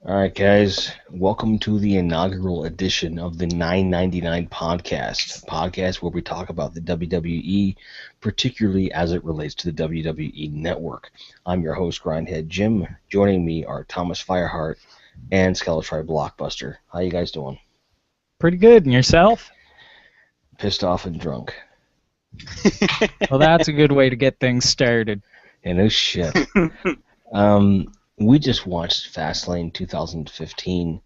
All right, guys. Welcome to the inaugural edition of the 999 podcast where we talk about the WWE, particularly as it relates to the WWE Network. I'm your host, Grindhead Jim. Joining me are Thomas Fyreheart and Skeletroy Blockbuster. How you guys doing? Pretty good. And yourself? Pissed off and drunk. Well, that's a good way to get things started. Yeah, no shit. We just watched Fastlane 2015.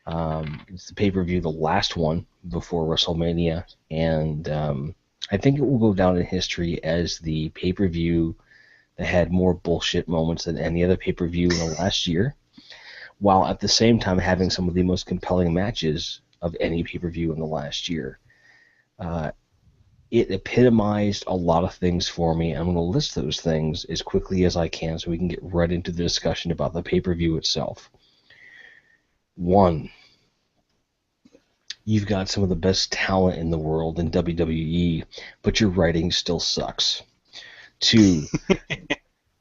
It's the pay-per-view, the last one before Wrestlemania, and I think it will go down in history as the pay-per-view that had more bullshit moments than any other pay-per-view in the last year, while at the same time having some of the most compelling matches of any pay-per-view in the last year. It epitomized a lot of things for me. I'm going to list those things as quickly as I can so we can get right into the discussion about the pay-per-view itself. 1. You've got some of the best talent in the world in WWE, but your writing still sucks. 2.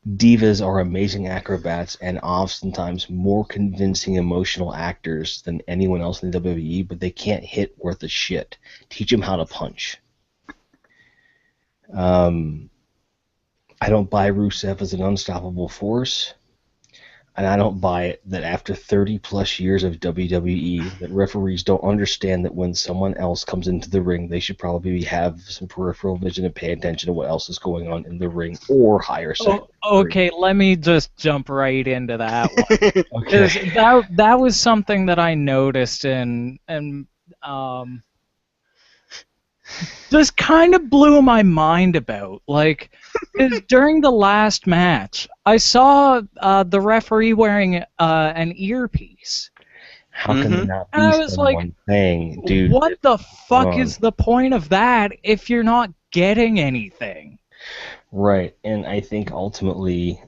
Divas are amazing acrobats and oftentimes more convincing emotional actors than anyone else in the WWE, but they can't hit worth a shit. Teach them how to punch. I don't buy Rusev as an unstoppable force, and I don't buy it that after 30 plus years of WWE, that referees don't understand that when someone else comes into the ring, they should probably have some peripheral vision and pay attention to what else is going on in the ring or hire second. Okay, let me just jump right into that one. Okay. That was something that I noticed and just kind of blew my mind about. Like, 'cause during the last match, I saw the referee wearing an earpiece. How can there not And I be was like, someone saying, dude, what the fuck wrong? is the point of that if you're not getting anything? Right, and I think ultimately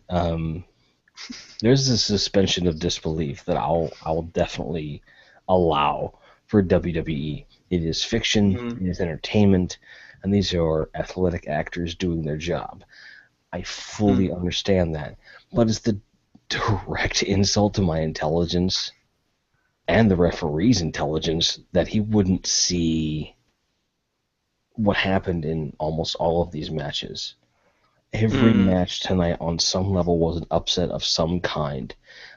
there's a suspension of disbelief that I'll definitely allow for WWE. It is fiction, it is entertainment, and these are athletic actors doing their job. I fully understand that, but it's the direct insult to my intelligence and the referee's intelligence that he wouldn't see what happened in almost all of these matches. Every match tonight on some level was an upset of some kind.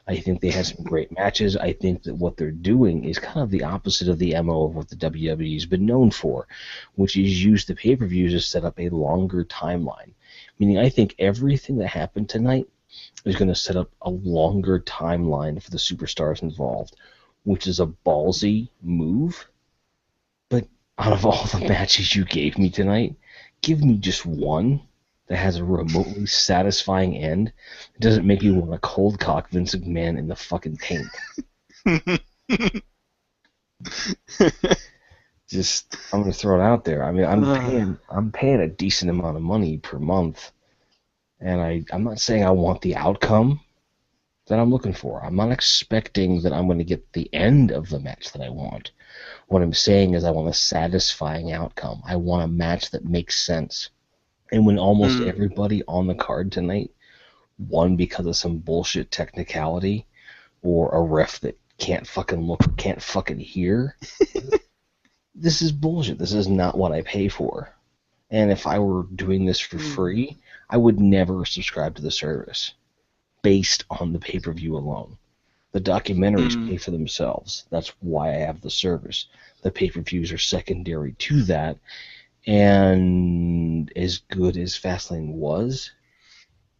I think they had some great matches. I think that what they're doing is kind of the opposite of the MO of what the WWE's been known for, which is use the pay-per-views to set up a longer timeline. Meaning I think everything that happened tonight is going to set up a longer timeline for the superstars involved, which is a ballsy move. But out of all the matches you gave me tonight, give me just one that has a remotely satisfying end. It doesn't make you want to cold cock Vince McMahon in the fucking tank. Just, I'm gonna throw it out there. I mean, I'm paying a decent amount of money per month, and I'm not saying I want the outcome that I'm looking for. I'm not expecting that I'm going to get the end of the match that I want. What I'm saying is I want a satisfying outcome. I want a match that makes sense. And when almost everybody on the card tonight won because of some bullshit technicality or a ref that can't fucking look or can't fucking hear, this is bullshit. This is not what I pay for. And if I were doing this for free, I would never subscribe to the service based on the pay-per-view alone. The documentaries pay for themselves. That's why I have the service. The pay-per-views are secondary to that. And as good as Fastlane was,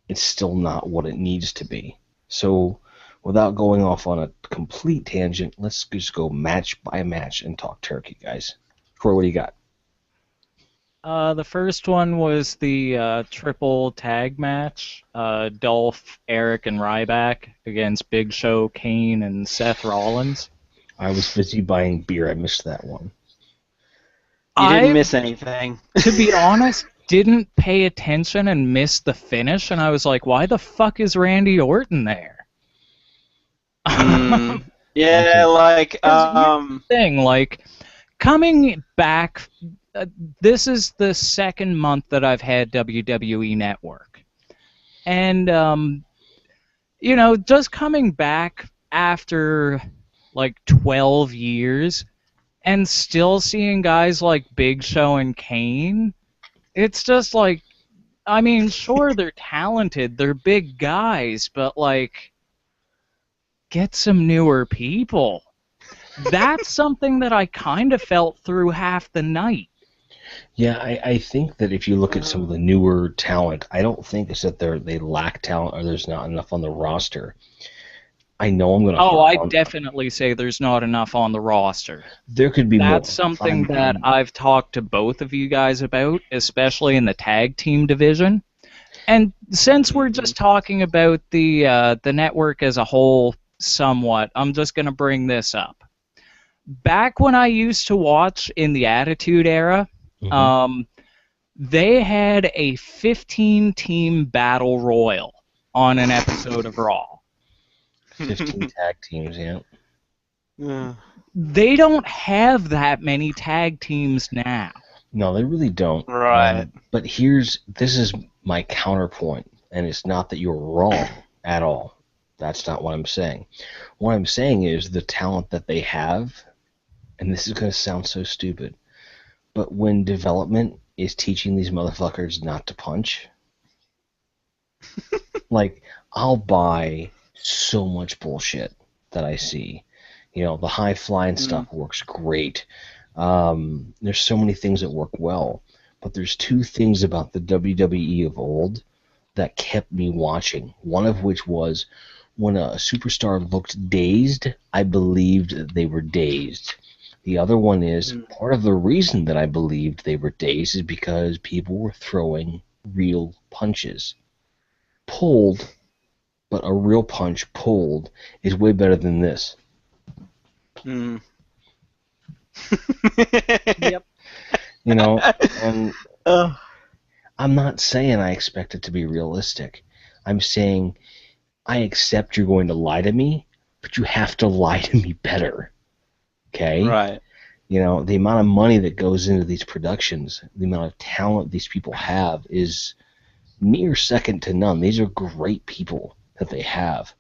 it's still not what it needs to be. So, without going off on a complete tangent, let's just go match by match and talk turkey, guys. Corey, what do you got? The first one was the triple tag match, Dolph, Eric, and Ryback against Big Show, Kane, and Seth Rollins. I was busy buying beer. I missed that one. You didn't miss anything. To be honest, didn't pay attention and missed the finish, and I was like, why the fuck is Randy Orton there? Yeah, like, thing, like, coming back, this is the second month that I've had WWE Network. And, you know, just coming back after like 12 years and still seeing guys like Big Show and Kane, it's just like, I mean, sure, they're talented, they're big guys, but like, get some newer people. That's something that I kind of felt through half the night. Yeah, I think that if you look at some of the newer talent, I don't think it's that they lack talent or there's not enough on the roster. I know I'm going to. Oh, I definitely say there's not enough on the roster. There could be more. That's something that I've talked to both of you guys about, especially in the tag team division. And since we're just talking about the network as a whole somewhat, I'm just going to bring this up. Back when I used to watch in the Attitude Era, they had a 15-team battle royal on an episode of Raw. 15 tag teams, yeah. They don't have that many tag teams now. No, they really don't. Right. But this is my counterpoint, and it's not that you're wrong at all. That's not what I'm saying. What I'm saying is the talent that they have, and this is going to sound so stupid, but when development is teaching these motherfuckers not to punch, like, I'll buy so much bullshit that I see. You know, the high-flying stuff works great. There's so many things that work well, but there's two things about the WWE of old that kept me watching. One of which was when a superstar looked dazed, I believed that they were dazed. The other one is part of the reason that I believed they were dazed is because people were throwing real punches. Pulled, but a real punch pulled is way better than this. Mm. Yep. You know, and I'm not saying I expect it to be realistic. I'm saying I accept you're going to lie to me, but you have to lie to me better. Okay? Right. You know, the amount of money that goes into these productions, the amount of talent these people have is near second to none. These are great people that they have.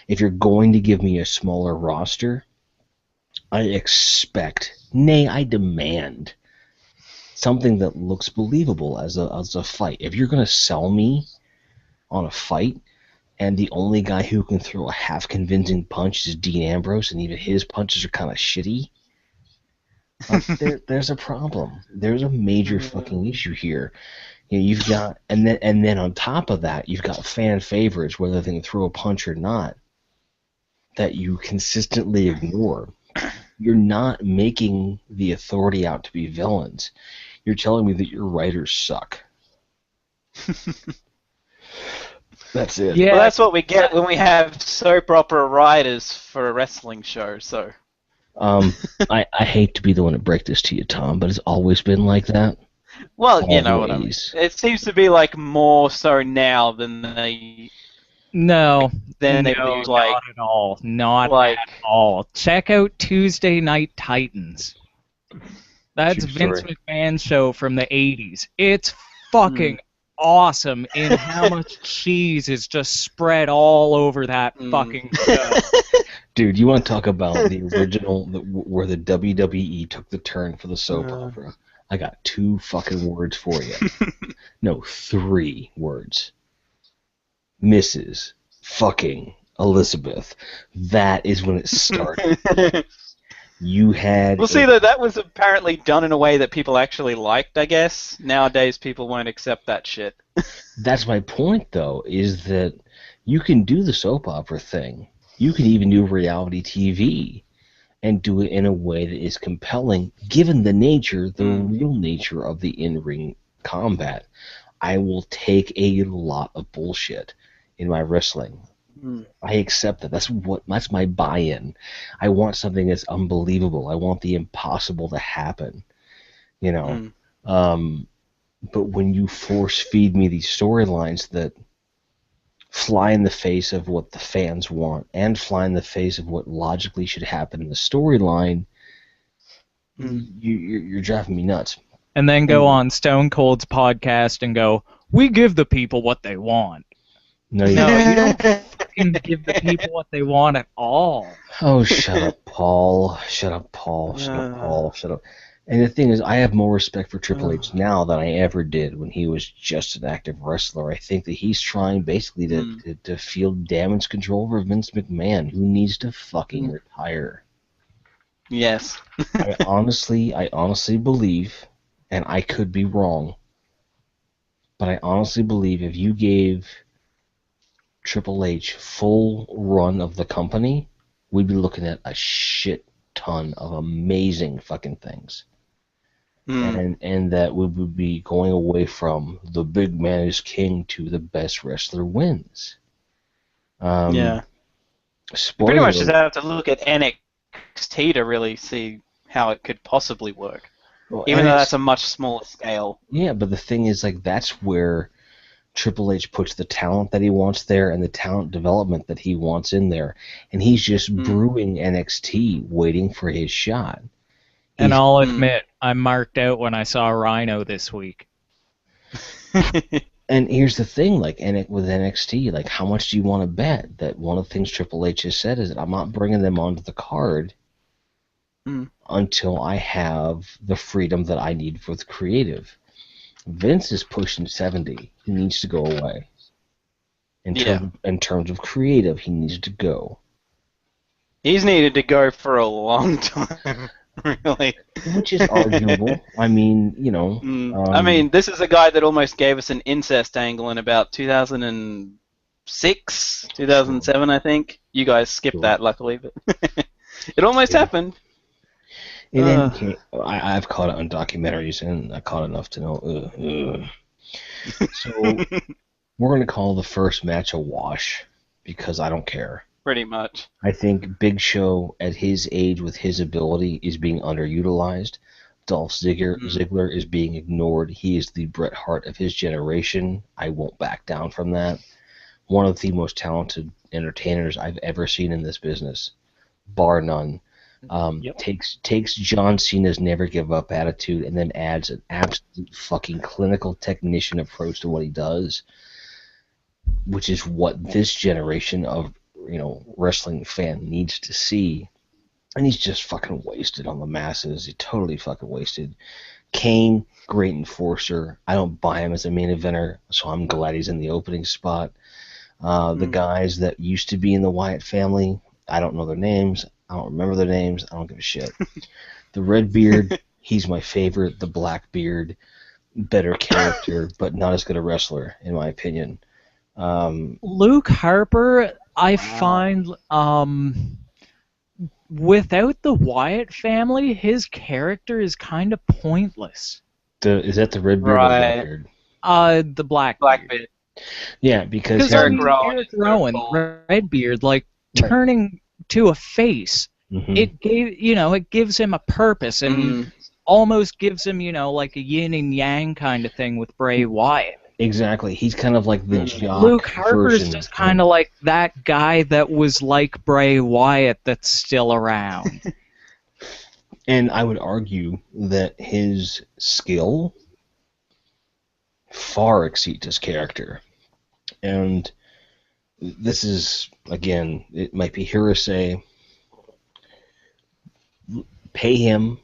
If you're going to give me a smaller roster, I expect, nay, I demand something that looks believable as a fight. If you're going to sell me on a fight, and the only guy who can throw a half-convincing punch is Dean Ambrose, and even his punches are kind of shitty, there's a problem. There's a major fucking issue here. You know, you've got, and then on top of that, you've got fan favorites, whether they can throw a punch or not, that you consistently ignore. You're not making the Authority out to be villains. You're telling me that your writers suck. That's it. Yeah. Well, that's what we get when we have soap opera writers for a wrestling show. So. I hate to be the one to break this to you, Tom, but it's always been like that. Well, you know what I mean. It seems to be like more so now than they. No, Then they no, do like not at all. Not like at all. Check out Tuesday Night Titans. That's True Vince story. McMahon's show from the 80s. It's fucking awesome in how much cheese is just spread all over that fucking show. Dude, you want to talk about the original, where the WWE took the turn for the soap opera? I got 2 fucking words for you. No, 3 words. Mrs. fucking Elizabeth. That is when it started. You had... Well, see, that was apparently done in a way that people actually liked, I guess. Nowadays, people won't accept that shit. That's my point, though, is that you can do the soap opera thing. You can even do reality TV and do it in a way that is compelling, given the nature, the real nature of the in-ring combat. I will take a lot of bullshit in my wrestling. I accept that. That's my buy-in. I want something that's unbelievable. I want the impossible to happen. You know. But when you force feed me these storylines that fly in the face of what the fans want and fly in the face of what logically should happen in the storyline, you're driving me nuts. And then go on Stone Cold's podcast and go, "We give the people what they want." No, you No, don't. you don't fucking give the people what they want at all. Oh, shut up, Paul. Shut up, Paul. Shut up, Paul. Shut up. And the thing is, I have more respect for Triple H now than I ever did when he was just an active wrestler. I think that he's trying basically to field damage control over Vince McMahon, who needs to fucking retire. Yes. I honestly believe, and I could be wrong, but I honestly believe if you gave Triple H full run of the company, we'd be looking at a shit ton of amazing fucking things. And that we would be going away from the big man is king to the best wrestler wins. Yeah. Spoiler, Pretty much just have to look at NXT to really see how it could possibly work. well, Even though that's a much smaller scale. Yeah, but the thing is, like, that's where Triple H puts the talent that he wants there and the talent development that he wants in there. And he's just brewing NXT, waiting for his shot. And I'll admit, I marked out when I saw Rhino this week. And here's the thing, like, with NXT, like, how much do you want to bet that one of the things Triple H has said is that I'm not bringing them onto the card until I have the freedom that I need for the creative. Vince is pushing 70. He needs to go away. In terms of creative, he needs to go. He's needed to go for a long time. Really. Which is arguable. I mean, you know. I mean, this is a guy that almost gave us an incest angle in about 2006, 2007, I think. You guys skipped that, luckily, but it almost happened. In any case, I've caught it on documentaries, and I caught enough to know. So, we're going to call the first match a wash, because I don't care. Pretty much. I think Big Show, at his age, with his ability, is being underutilized. Dolph Ziggler is being ignored. He is the Bret Hart of his generation. I won't back down from that. One of the most talented entertainers I've ever seen in this business, bar none. Takes John Cena's never give up attitude and then adds an absolute fucking clinical technician approach to what he does, which is what this generation of wrestling fan needs to see. And he's just fucking wasted on the masses. He's totally fucking wasted. Kane, great enforcer. I don't buy him as a main eventer, so I'm glad he's in the opening spot. The guys that used to be in the Wyatt family, I don't know their names. I don't remember their names. I don't give a shit. The Redbeard, he's my favorite. The Blackbeard, better character, but not as good a wrestler, in my opinion. Luke Harper, I find, without the Wyatt family, his character is kind of pointless. Is that the Redbeard or Blackbeard? The Blackbeard. Yeah, because Eric Rowan, Redbeard, like, turning to a face, it gives him a purpose and almost gives him, like a yin and yang kind of thing with Bray Wyatt. Exactly. He's kind of like the jock Luke Harper's just kind of like that guy that was like Bray Wyatt that's still around. And I would argue that his skill far exceeds his character. And this is, again, it might be hearsay. Pay him,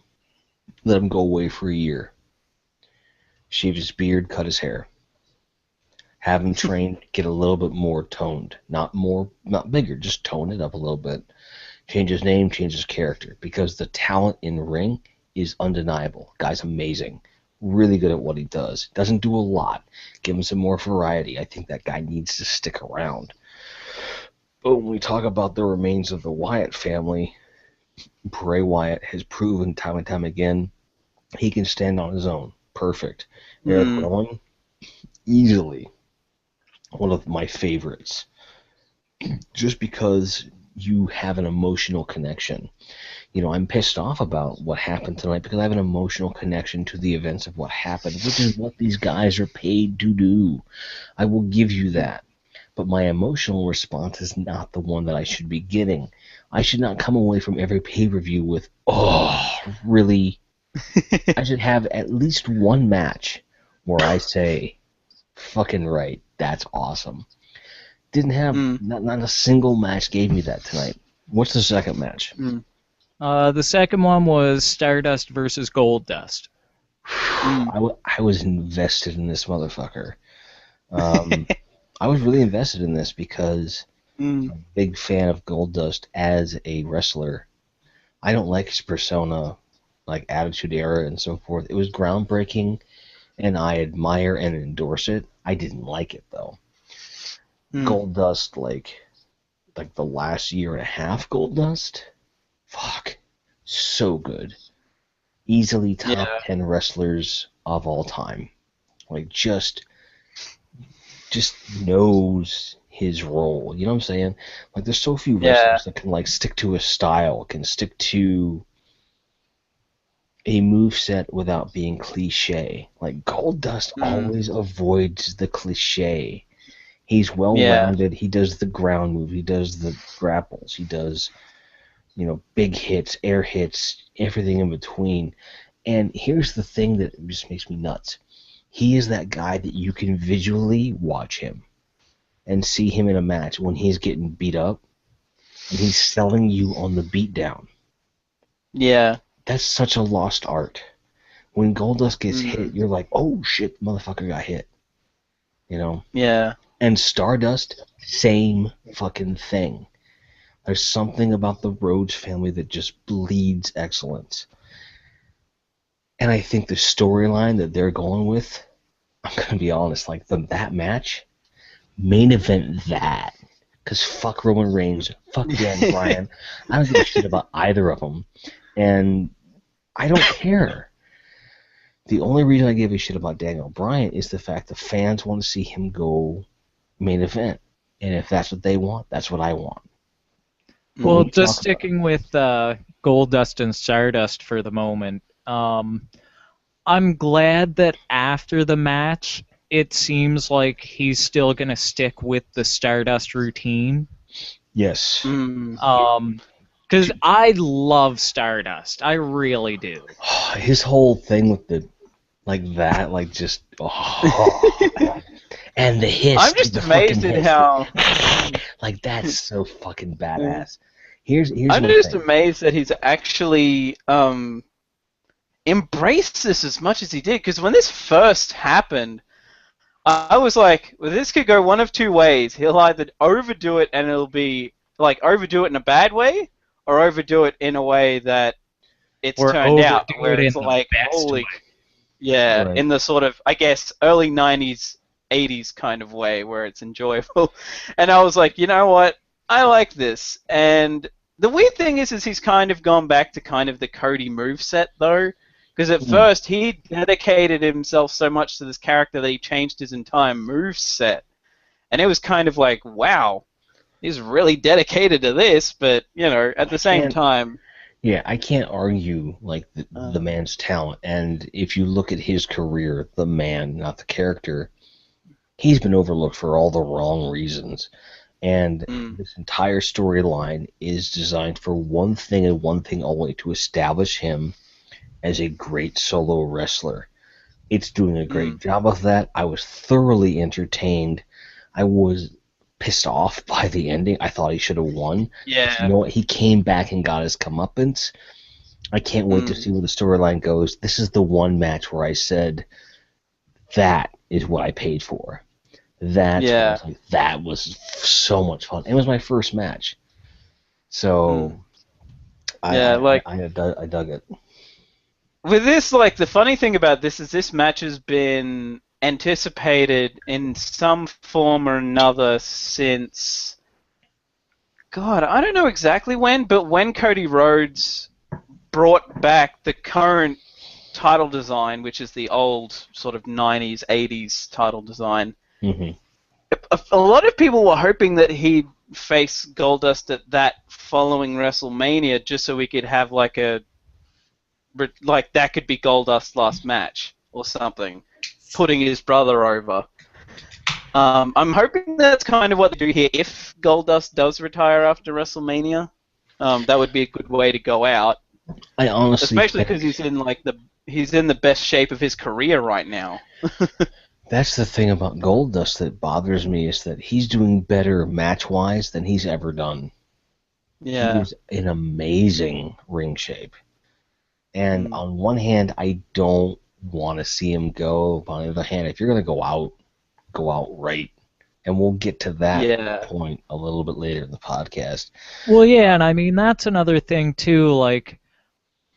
let him go away for a year. Shave his beard, cut his hair. Have him trained, get a little bit more toned. Not bigger, just tone it up a little bit. Change his name, change his character. Because the talent in ring is undeniable. Guy's amazing. Really good at what he does. Doesn't do a lot. Give him some more variety. I think that guy needs to stick around. But when we talk about the remains of the Wyatt family, Bray Wyatt has proven time and time again he can stand on his own. Perfect. Eric Rowan, easily one of my favorites. Just because you have an emotional connection. I'm pissed off about what happened tonight because I have an emotional connection to the events of what happened, which is what these guys are paid to do. I will give you that. But my emotional response is not the one that I should be getting. I should not come away from every pay-per-view with, oh, really? I should have at least one match where I say, fucking right, that's awesome. Didn't have not a single match gave me that tonight. What's the second match? The second one was Stardust versus Goldust. I was invested in this motherfucker. I was really invested in this because I'm a big fan of Goldust as a wrestler. I don't like his persona, like Attitude Era and so forth. It was groundbreaking, and I admire and endorse it. I didn't like it, though. Goldust, like the last year and a half Goldust, fuck, so good. Easily top 10 wrestlers of all time. Like, just knows his role. You know what I'm saying? Like, there's so few wrestlers that can, like, stick to a style, can stick to a moveset without being cliche. Like, Goldust always avoids the cliche. He's well-rounded. He does the ground move. He does the grapples. He does, big hits, air hits, everything in between. And here's the thing that just makes me nuts. He is that guy that you can visually watch him and see him in a match when he's getting beat up and he's selling you on the beatdown. Yeah. That's such a lost art. When Goldust gets hit, you're like, oh shit, motherfucker got hit. Yeah. And Stardust, same fucking thing. There's something about the Rhodes family that just bleeds excellence. And I think the storyline that they're going with, I'm going to be honest, like that match, main event that. Because fuck Roman Reigns, fuck Dan Bryan. I don't give a shit about either of them. And I don't care. The only reason I give a shit about Daniel Bryan is the fact that fans want to see him go main event. And if that's what they want, that's what I want. Well, just sticking with Goldust and Stardust for the moment, I'm glad that after the match, it seems like he's still going to stick with the Stardust routine. Yes. Because I love Stardust. I really do. His whole thing with the, and the hiss. I'm just amazed at how... that's so fucking badass. Here's I'm just amazed that he's actually embraced this as much as he did. Because when this first happened, I was like, well, this could go one of two ways. He'll either overdo it and it'll be, overdo it in a bad way, or overdo it in a way that it's turned out. Where it's like, holy... Yeah, right. In the sort of, I guess, early 90s, 80s kind of way where it's enjoyable. And I was like, you know what? I like this. And the weird thing is he's kind of gone back to kind of the Cody moveset, though. Because at first, he dedicated himself so much to this character that he changed his entire moveset. And it was kind of like, wow, he's really dedicated to this. But, at the same time... Yeah, I can't argue the man's talent, and if you look at his career, the man, not the character, he's been overlooked for all the wrong reasons. And this entire storyline is designed for one thing and one thing only, to establish him as a great solo wrestler. It's doing a great job of that. I was thoroughly entertained. I was pissed off by the ending. I thought he should have won. Yeah. You know what? He came back and got his comeuppance. I can't wait to see where the storyline goes. This is the one match where I said, that is what I paid for. That was so much fun. It was my first match. So, I dug it. With this, the funny thing about this is this match has been anticipated in some form or another since, God, I don't know exactly when, but when Cody Rhodes brought back the current title design, which is the old sort of 90s, 80s title design, a lot of people were hoping that he'd face Goldust at that following WrestleMania just so we could have that could be Goldust's last match or something, putting his brother over. I'm hoping that's kind of what they do here. If Goldust does retire after WrestleMania, that would be a good way to go out. I honestly, especially because he's in the best shape of his career right now. That's the thing about Goldust that bothers me, is that he's doing better match-wise than he's ever done. Yeah. He is in amazing ring shape. And Mm. on one hand, I don't want to see him go. But on the other hand, if you're going to go out right. And we'll get to that point a little bit later in the podcast. Well, yeah, and I mean, that's another thing, too. Like,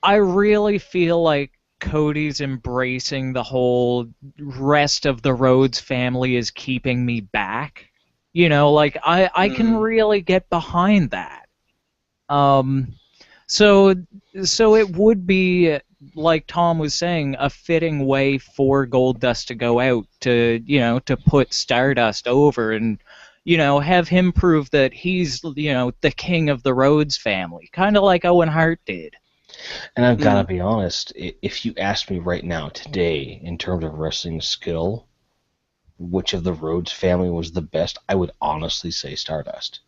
I really feel like Cody's embracing the whole rest of the Rhodes family is keeping me back. You know, like, I can really get behind that. So it would be, like Tom was saying, a fitting way for Goldust to go out to, you know, to put Stardust over and, you know, have him prove that he's, you know, the king of the Rhodes family, kind of like Owen Hart did. And I've got to be honest, if you ask me right now, today, in terms of wrestling skill, which of the Rhodes family was the best, I would honestly say Stardust.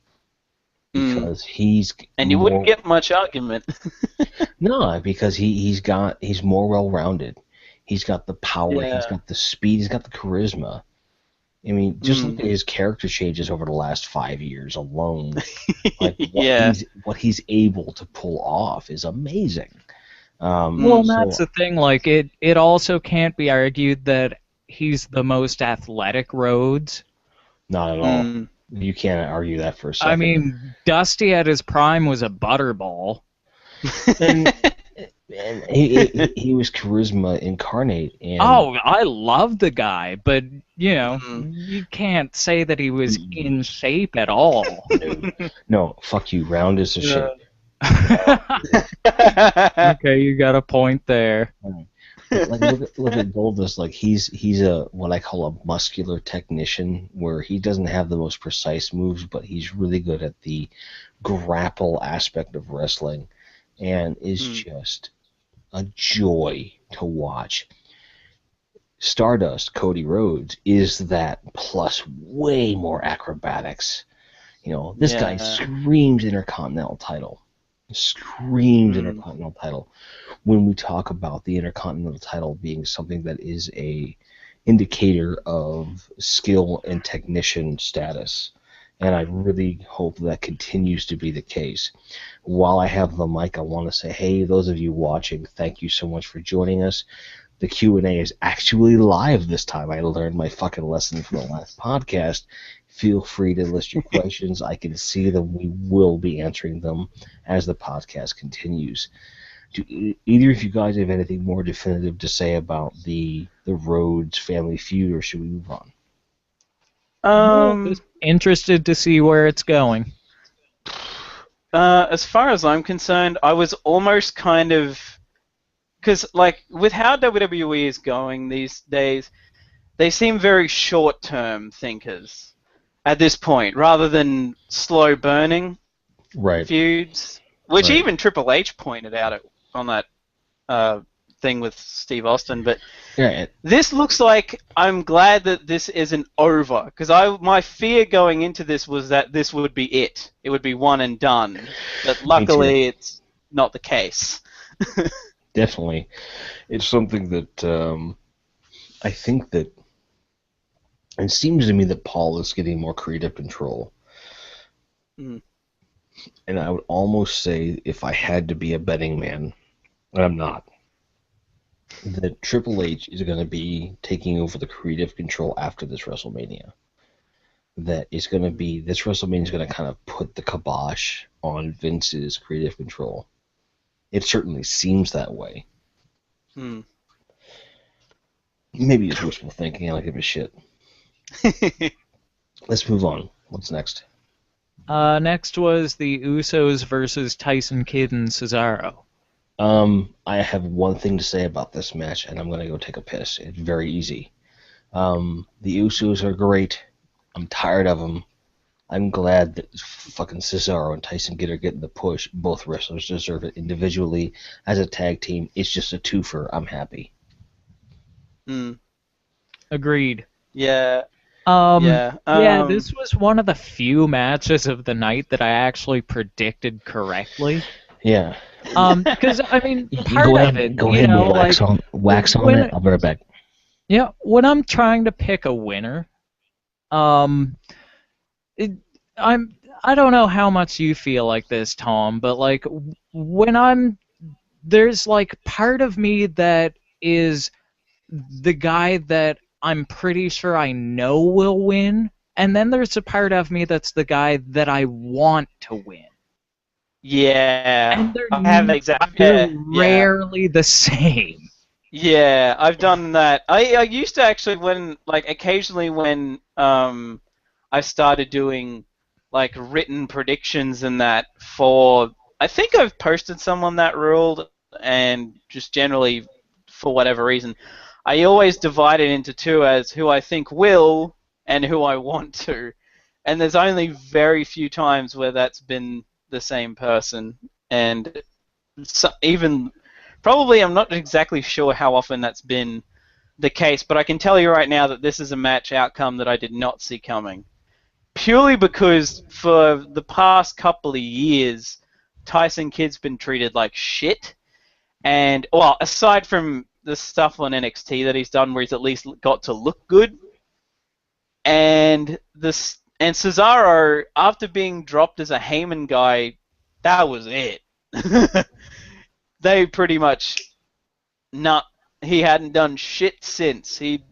Because he's... And you wouldn't get much argument. No, because he's more well-rounded. He's got the power, he's got the speed, he's got the charisma. I mean, just look at his character changes over the last 5 years alone. Like what he's able to pull off is amazing. Well, that's the thing. Like, it also can't be argued that he's the most athletic Rhodes. Not at all. You can't argue that for a second. I mean, Dusty at his prime was a butterball. And he was charisma incarnate. And I love the guy, but you know, you can't say that he was in shape at all. No, fuck you. Round is a shape. Okay, you got a point there. Like look at Goldust. Like he's a what I call a muscular technician, where he doesn't have the most precise moves, but he's really good at the grapple aspect of wrestling, and is just a joy to watch. Stardust, Cody Rhodes, is that plus way more acrobatics. You know, this guy screams Intercontinental title. Screams Intercontinental title. When we talk about the Intercontinental title being something that is a indicator of skill and technician status. And I really hope that continues to be the case. While I have the mic, I want to say, hey, those of you watching, thank you so much for joining us. The Q&A is actually live this time. I learned my fucking lesson from the last podcast. Feel free to list your questions. I can see them. We will be answering them as the podcast continues. Do either of you guys have anything more definitive to say about the Rhodes family feud, or should we move on? Just interested to see where it's going. As far as I'm concerned, I was almost kind of... Because, like, with how WWE is going these days, they seem very short-term thinkers at this point, rather than slow-burning feuds, which even Triple H pointed out on that thing with Steve Austin. But this looks like I'm glad that this isn't over, because my fear going into this was that this would be it. It would be one and done. But luckily, it's not the case. Definitely. It's something that I think that it seems to me that Paul is getting more creative control. And I would almost say, if I had to be a betting man, and I'm not, that Triple H is going to be taking over the creative control after this WrestleMania. That is going to be, this WrestleMania is going to kind of put the kibosh on Vince's creative control. It certainly seems that way. Maybe it's wishful thinking. I don't give a shit. Let's move on. What's next? Next was the Usos versus Tyson Kidd and Cesaro. I have one thing to say about this match, and I'm going to go take a piss. It's very easy. The Usos are great. I'm tired of them. I'm glad that fucking Cesaro and Tyson Kidd are getting the push. Both wrestlers deserve it individually. As a tag team, it's just a twofer. I'm happy. Agreed. Yeah. This was one of the few matches of the night that I actually predicted correctly. Yeah. Because I mean, part go ahead, of it, go ahead and wax on it. I'll be right back. Yeah, when I'm trying to pick a winner, um, it, I'm I don't know how much you feel like this, Tom, but like when there's like part of me that is the guy that I'm pretty sure I know will win, and then there's a part of me that's the guy that I want to win. Yeah, And they're I have they're yeah. rarely the same. Yeah, I've done that. I used to actually when like occasionally when I started doing like written predictions and that for I think I've posted some on that ruled and just generally for whatever reason I always divide it into two as who I think will and who I want to. And there's only very few times where that's been the same person and so even probably I'm not exactly sure how often that's been the case, but I can tell you right now that this is a match outcome that I did not see coming. Purely because for the past couple of years, Tyson Kidd's been treated like shit. And, well, aside from the stuff on NXT that he's done where he's at least got to look good, and Cesaro, after being dropped as a Heyman guy, that was it. They pretty much not he hadn't done shit since. He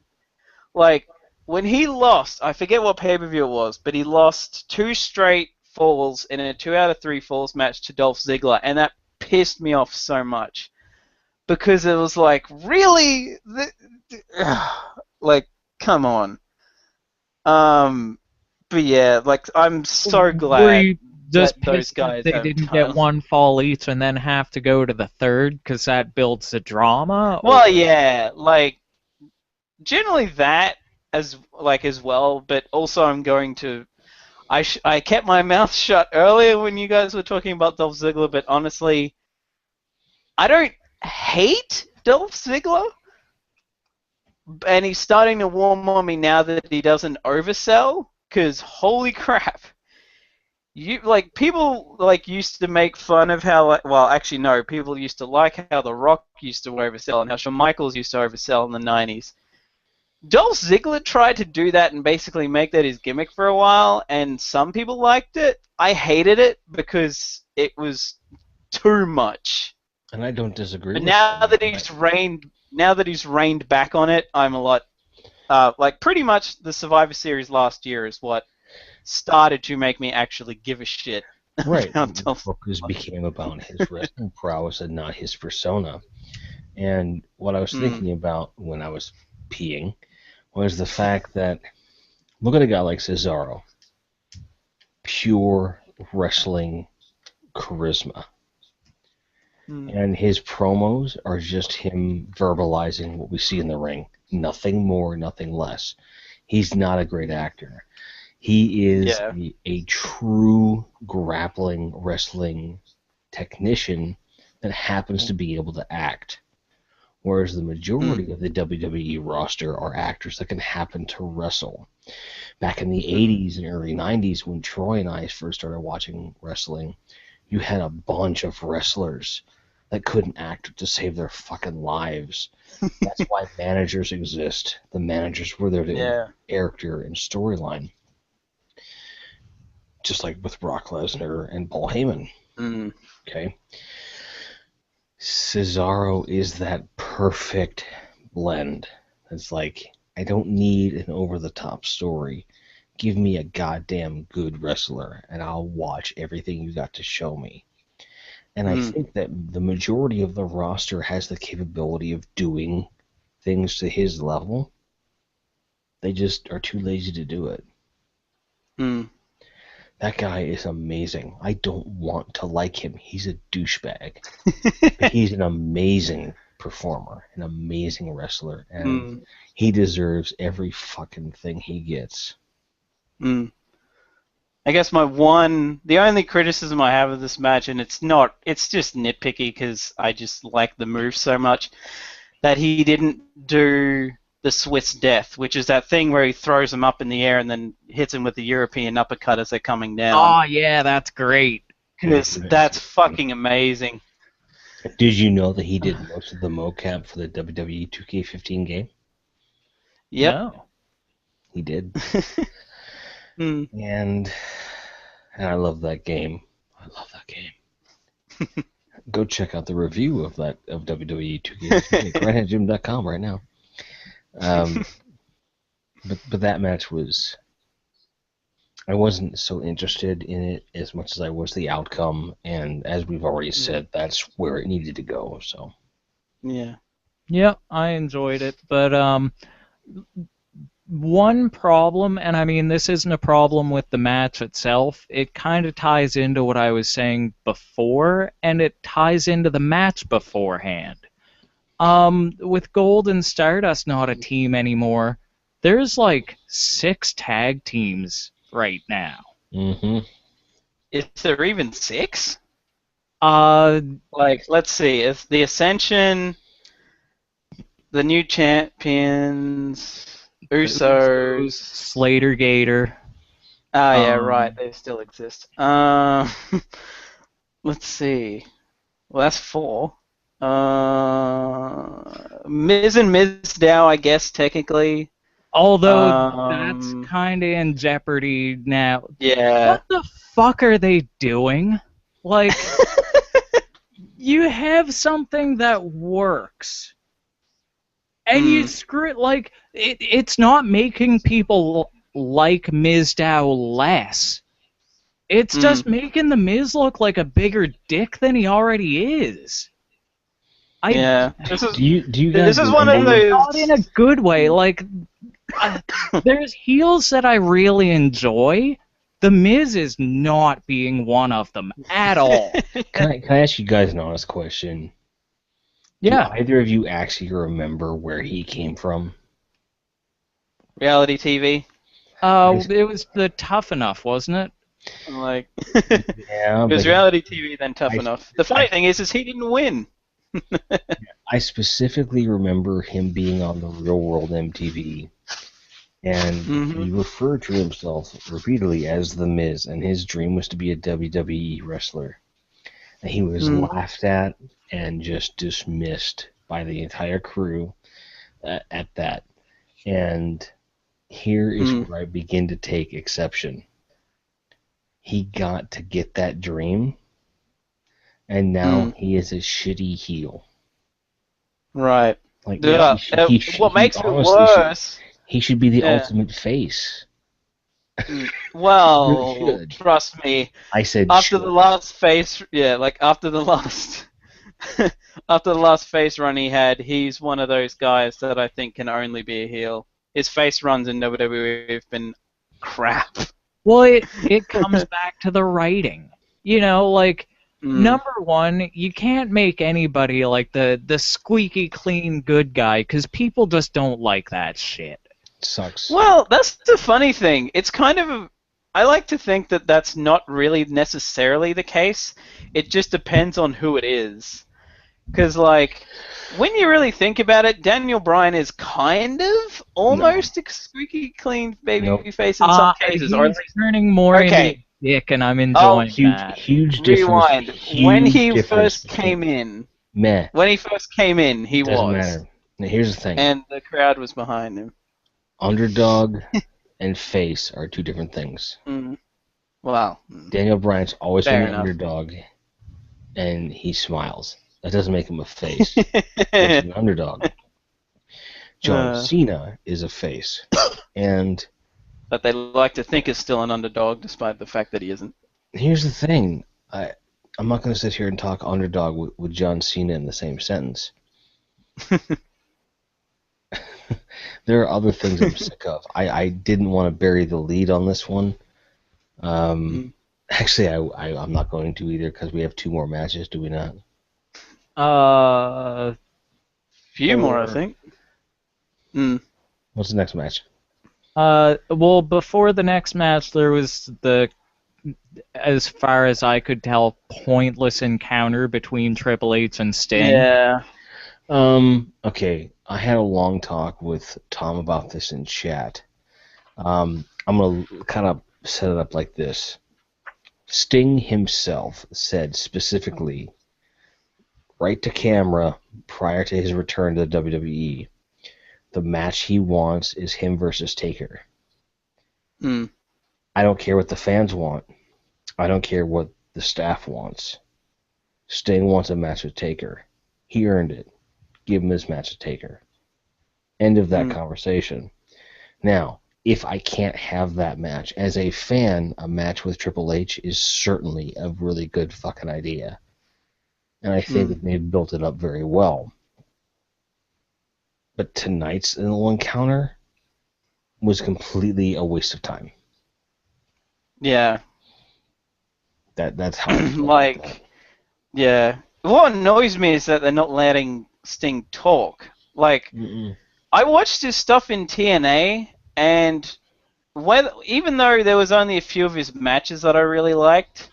like when he lost, I forget what pay-per-view it was, but he lost 2 straight falls in a 2 out of 3 falls match to Dolph Ziggler, and that pissed me off so much because it was like, really, like, come on. But yeah, like I'm so Were glad you that just those pissed that guys they have didn't get titles. one fall each and then have to go to the third because that builds the drama? Well, Or yeah, like generally that as well, but also I'm going to. I kept my mouth shut earlier when you guys were talking about Dolph Ziggler, but honestly, I don't hate Dolph Ziggler, and he's starting to warm on me now that he doesn't oversell. Cause holy crap, you like people like used to make fun of how well actually no, people used to like how The Rock used to oversell and how Shawn Michaels used to oversell in the 90s. Dolph Ziggler tried to do that and basically make that his gimmick for a while, and some people liked it. I hated it because it was too much. And I don't disagree But with that. now that he's reined back on it, I'm a lot like pretty much the Survivor Series last year is what started to make me actually give a shit Right. about Dolph Focus Ziggler. became about his wrestling prowess and not his persona. And what I was Mm. thinking about when I was peeing was the fact that look at a guy like Cesaro, pure wrestling charisma. Mm. And his promos are just him verbalizing what we see in the ring. Nothing more, nothing less. He's not a great actor. He is Yeah. a true grappling wrestling technician that happens to be able to act. Whereas the majority of the WWE roster are actors that can happen to wrestle. Back in the 80s and early 90s, when Troy and I first started watching wrestling, you had a bunch of wrestlers that couldn't act to save their fucking lives. That's why managers exist. The managers were there to Yeah. character and storyline. Just like with Brock Lesnar and Paul Heyman. Mm. Okay? Cesaro is that perfect blend. It's like, I don't need an over-the-top story. Give me a goddamn good wrestler, and I'll watch everything you got to show me. And I think that the majority of the roster has the capability of doing things to his level. They just are too lazy to do it. Mm. That guy is amazing. I don't want to like him. He's a douchebag. But he's an amazing performer, an amazing wrestler, and he deserves every fucking thing he gets. Mm. I guess the only criticism I have of this match, and it's just nitpicky because I just like the move so much, that he didn't do the Swiss Death, which is that thing where he throws them up in the air and then hits him with the European uppercut as they're coming down. oh yeah, that's great. Because that's fucking amazing. Did you know that he did most of the mocap for the WWE 2K15 game? Yep. No. He did. Mm. And I love that game. I love that game. Go check out the review of WWE 2K at grindheadjim.com right now. But that match was... I wasn't so interested in it as much as I was the outcome, and as we've already said, that's where it needed to go. So Yeah. Yeah, I enjoyed it, but one problem, and I mean this isn't a problem with the match itself, it kind of ties into what I was saying before, and it ties into the match beforehand. With Gold and Stardust not a team anymore, there's like 6 tag teams right now. mm-hmm. Is there even 6? Uh, Like, let's see. It's the Ascension, the New Champions, Usos. Slater Gator. Oh, yeah, right. They still exist. Let's see. Well, that's 4. Miz and Mizdow, I guess, technically. Although that's kind of in jeopardy now. Yeah. What the fuck are they doing? Like, you have something that works, and you screw it. Like, it's not making people like Mizdow less. It's just making the Miz look like a bigger dick than he already is. Yeah. This is, Do you guys this is one of remember- those... Not in a good way. Like, there's heels that I really enjoy. The Miz is not being one of them at all. Can I ask you guys an honest question? Yeah. Do either of you actually remember where he came from? Reality TV. It was the Tough Enough, wasn't it? Like, Yeah, it was but reality TV, then Tough I- Enough. The funny thing is he didn't win. I specifically remember him being on the Real World MTV, and he referred to himself repeatedly as The Miz, and his dream was to be a WWE wrestler. And he was laughed at and just dismissed by the entire crew at that. And here is where I begin to take exception. He got to get that dream, and now he is a shitty heel. Right. Like, What makes it honestly worse... He should be the ultimate face. Well, Really should. trust me. I said After should. the last face, after the last face run he had, he's one of those guys that I think can only be a heel. His face runs in WWE have been crap. Well, it comes back to the writing. You know, like, number one, you can't make anybody like the squeaky clean good guy, because people just don't like that shit. Sucks. Well, that's the funny thing. It's kind of... I like to think that that's not really necessarily the case. It just depends on who it is. Because, like, when you really think about it, Daniel Bryan is kind of almost a squeaky clean baby face in some cases. Or at He's least, turning more into a dick, and I'm enjoying that. Huge difference. rewind. Huge When he difference first between- came in, Meh. when he first came in, he Doesn't was. matter. Now, here's the thing. And the crowd was behind him. Underdog and face are two different things. Wow. Daniel Bryan's always Fair been an enough. underdog, and he smiles. That doesn't make him a face. He's an underdog. John Cena is a face, and But they like to think is still an underdog, despite the fact that he isn't. here's the thing. I'm not going to sit here and talk underdog with John Cena in the same sentence. There are other things I'm sick of. I didn't want to bury the lead on this one. Actually, I'm not going to either because we have 2 more matches, do we not? Few more, I think. What's the next match? Well, before the next match, there was the, as far as I could tell, pointless encounter between Triple H and Sting. Yeah. Okay, I had a long talk with Tom about this in chat. I'm going to kind of set it up like this. Sting himself said specifically, right to camera, prior to his return to the WWE, The match he wants is him versus Taker. Mm. I don't care what the fans want. I don't care what the staff wants. Sting wants a match with Taker. He earned it. Give him his match with Taker. End of that conversation. Now, if I can't have that match, as a fan, a match with Triple H is certainly a really good fucking idea. And I think that they've built it up very well. But tonight's little encounter was completely a waste of time. Yeah. That's how I feel like, about that. yeah. What annoys me is that they're not letting Sting talk. Like, I watched his stuff in TNA, and even though there was only a few of his matches that I really liked,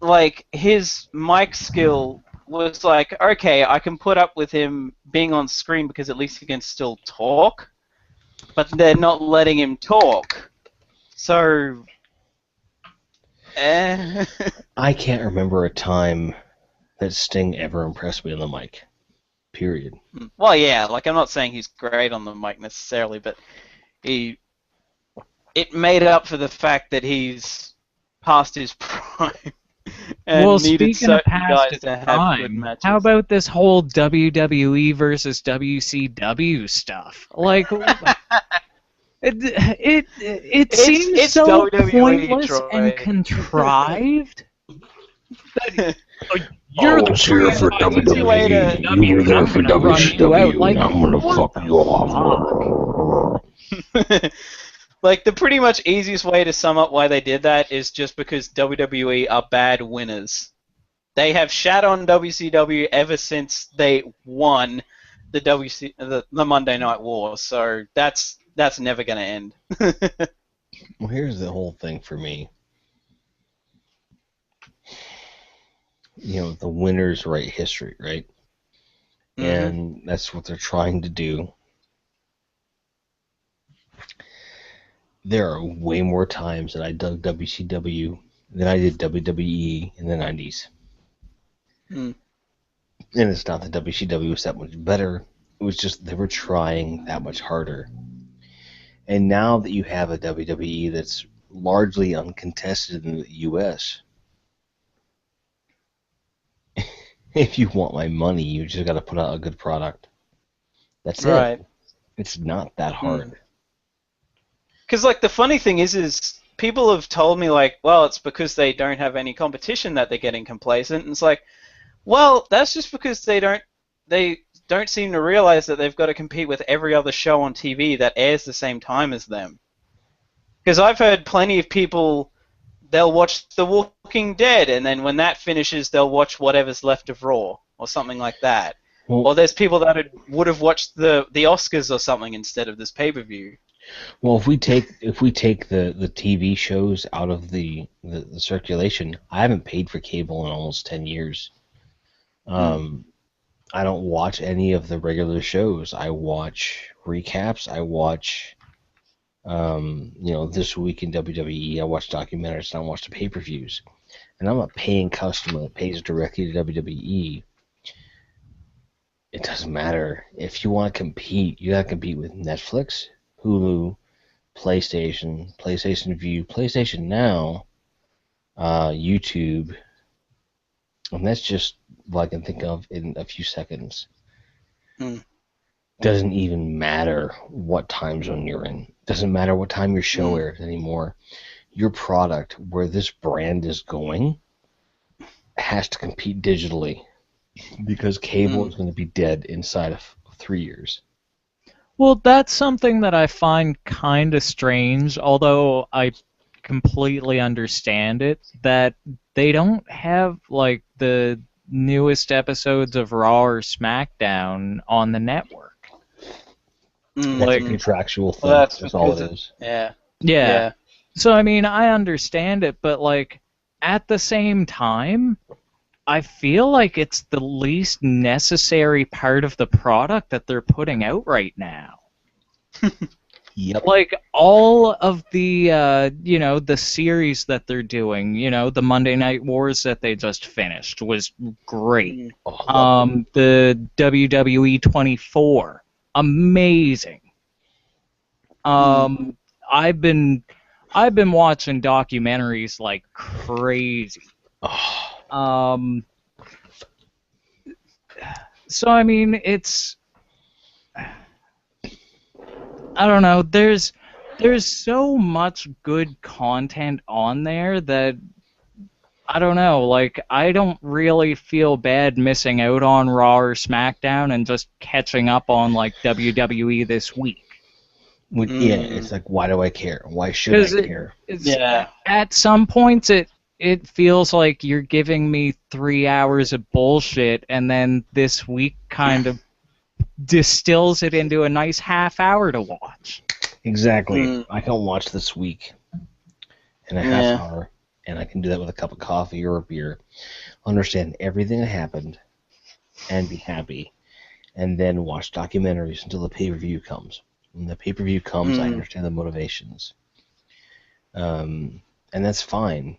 like, his mic skill was like, okay, I can put up with him being on screen because at least he can still talk, but they're not letting him talk. So, I can't remember a time that Sting ever impressed me on the mic. Period. Well, yeah, like, I'm not saying he's great on the mic necessarily, but it made up for the fact that he's past his prime. And well, needed speaking of certain past guys its to have good prime, matches. how about this whole WWE versus WCW stuff? Like, it seems it's so WWE, pointless Troy. and contrived. I was here for WWE. You were there for WCW. Like, I'm gonna fuck you off. Like, the pretty much easiest way to sum up why they did that is just because WWE are bad winners. They have shat on WCW ever since they won the Monday Night War, so that's never going to end. Well, here's the whole thing for me. You know, the winners write history, right? And that's what they're trying to do. There are way more times that I dug WCW than I did WWE in the 90s. And it's not that WCW was that much better. It was just they were trying that much harder. And now that you have a WWE that's largely uncontested in the US, if you want my money, you just got to put out a good product. That's right. it. It's not that hard. Because, like, the funny thing is people have told me, like, well, it's because they don't have any competition that they're getting complacent. And it's like, well, that's just because they don't seem to realize that they've got to compete with every other show on TV that airs the same time as them. Because I've heard plenty of people, they'll watch The Walking Dead, and then when that finishes, they'll watch whatever's left of Raw, or something like that. Well, or there's people that would have watched the Oscars or something instead of this pay-per-view. Well, if we take the TV shows out of the circulation, I haven't paid for cable in almost 10 years. I don't watch any of the regular shows. I watch recaps. I watch, This Week in WWE. I watch documentaries. And I watch the pay-per-views. And I'm a paying customer that pays directly to WWE. It doesn't matter. If you want to compete, you got to compete with Netflix, Hulu, PlayStation View, PlayStation Now, YouTube, and that's just what I can think of in a few seconds. Doesn't even matter what time zone you're in. Doesn't matter what time your show airs anymore. Your product, where this brand is going, has to compete digitally because cable is going to be dead inside of 3 years. Well, that's something that I find kind of strange, although I completely understand it, that they don't have, like, the newest episodes of Raw or SmackDown on the network. That's a contractual thing. Well, that's all it is. Yeah. So, I mean, I understand it, but, like, at the same time, I feel like it's the least necessary part of the product that they're putting out right now. Yep. Like, all of the, the series that they're doing, the Monday Night Wars that they just finished was great. The WWE 24 amazing. I've been watching documentaries like crazy. Oh. So I mean, it's, I don't know. There's so much good content on there that I don't know. Like, I don't really feel bad missing out on Raw or SmackDown and just catching up on like WWE this week. Yeah, it's like, why do I care? Why should I care? At some points, it feels like you're giving me 3 hours of bullshit, and then this week kind of distills it into a nice half hour to watch. Exactly. I can watch this week in a half hour, and I can do that with a cup of coffee or a beer, understand everything that happened, and be happy, and then watch documentaries until the pay-per-view comes. When the pay-per-view comes, I understand the motivations. And that's fine.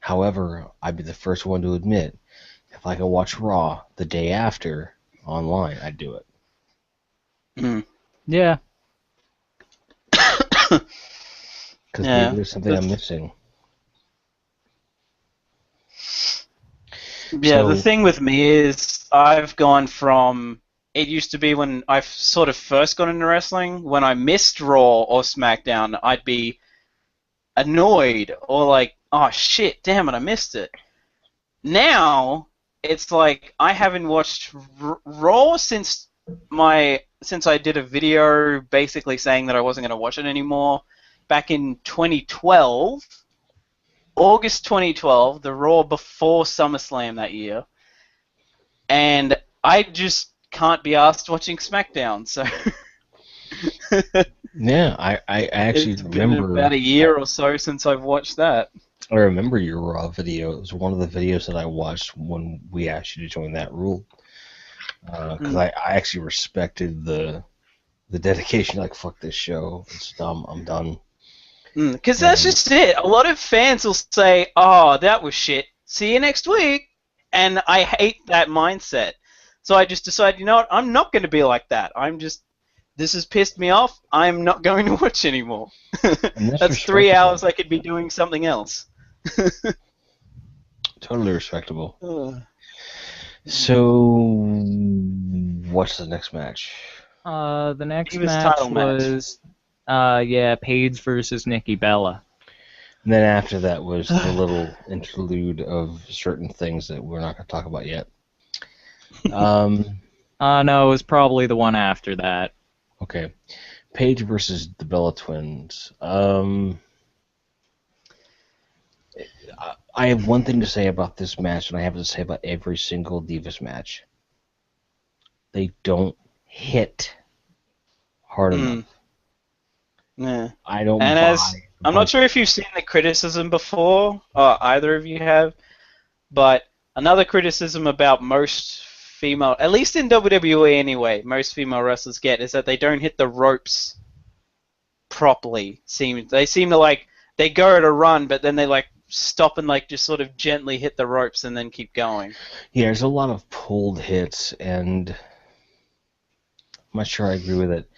However, I'd be the first one to admit, if I could watch Raw the day after online, I'd do it. Yeah. Because maybe there's something I'm missing. Yeah, the thing with me is I've gone from, it used to be when I sort of first got into wrestling, when I missed Raw or SmackDown, I'd be annoyed or like, oh shit, damn it, I missed it. Now, it's like I haven't watched Raw since I did a video basically saying that I wasn't going to watch it anymore back in 2012. August 2012, the Raw before SummerSlam that year, and I just can't be asked watching SmackDown, so... Yeah, I actually remember... It's been about a year or so since I've watched that. I remember your Raw video. It was one of the videos that I watched when we asked you to join that rule. Because I actually respected the dedication, like, fuck this show, it's dumb, I'm done. Because that's just it. A lot of fans will say, oh, that was shit, see you next week, and I hate that mindset. So I just decided, you know what, I'm not going to be like that. This has pissed me off, I'm not going to watch anymore. That's 3 hours I could be doing something else. Totally respectable. So, what's the next match? The next match was... Paige versus Nikki Bella. And then after that was the little interlude of certain things that we're not going to talk about yet. No, it was probably the one after that. Okay. Paige versus the Bella Twins. I have one thing to say about this match, and I have to say about every single Divas match. They don't hit hard enough. Yeah. I don't I'm not sure if you've seen the criticism before, either of you have, but another criticism about most female, at least in WWE anyway, most female wrestlers get is that they don't hit the ropes properly. They seem to like, they go to run, but then they like stop and like just sort of gently hit the ropes and then keep going. Yeah, there's a lot of pulled hits, and I'm not sure I agree with it.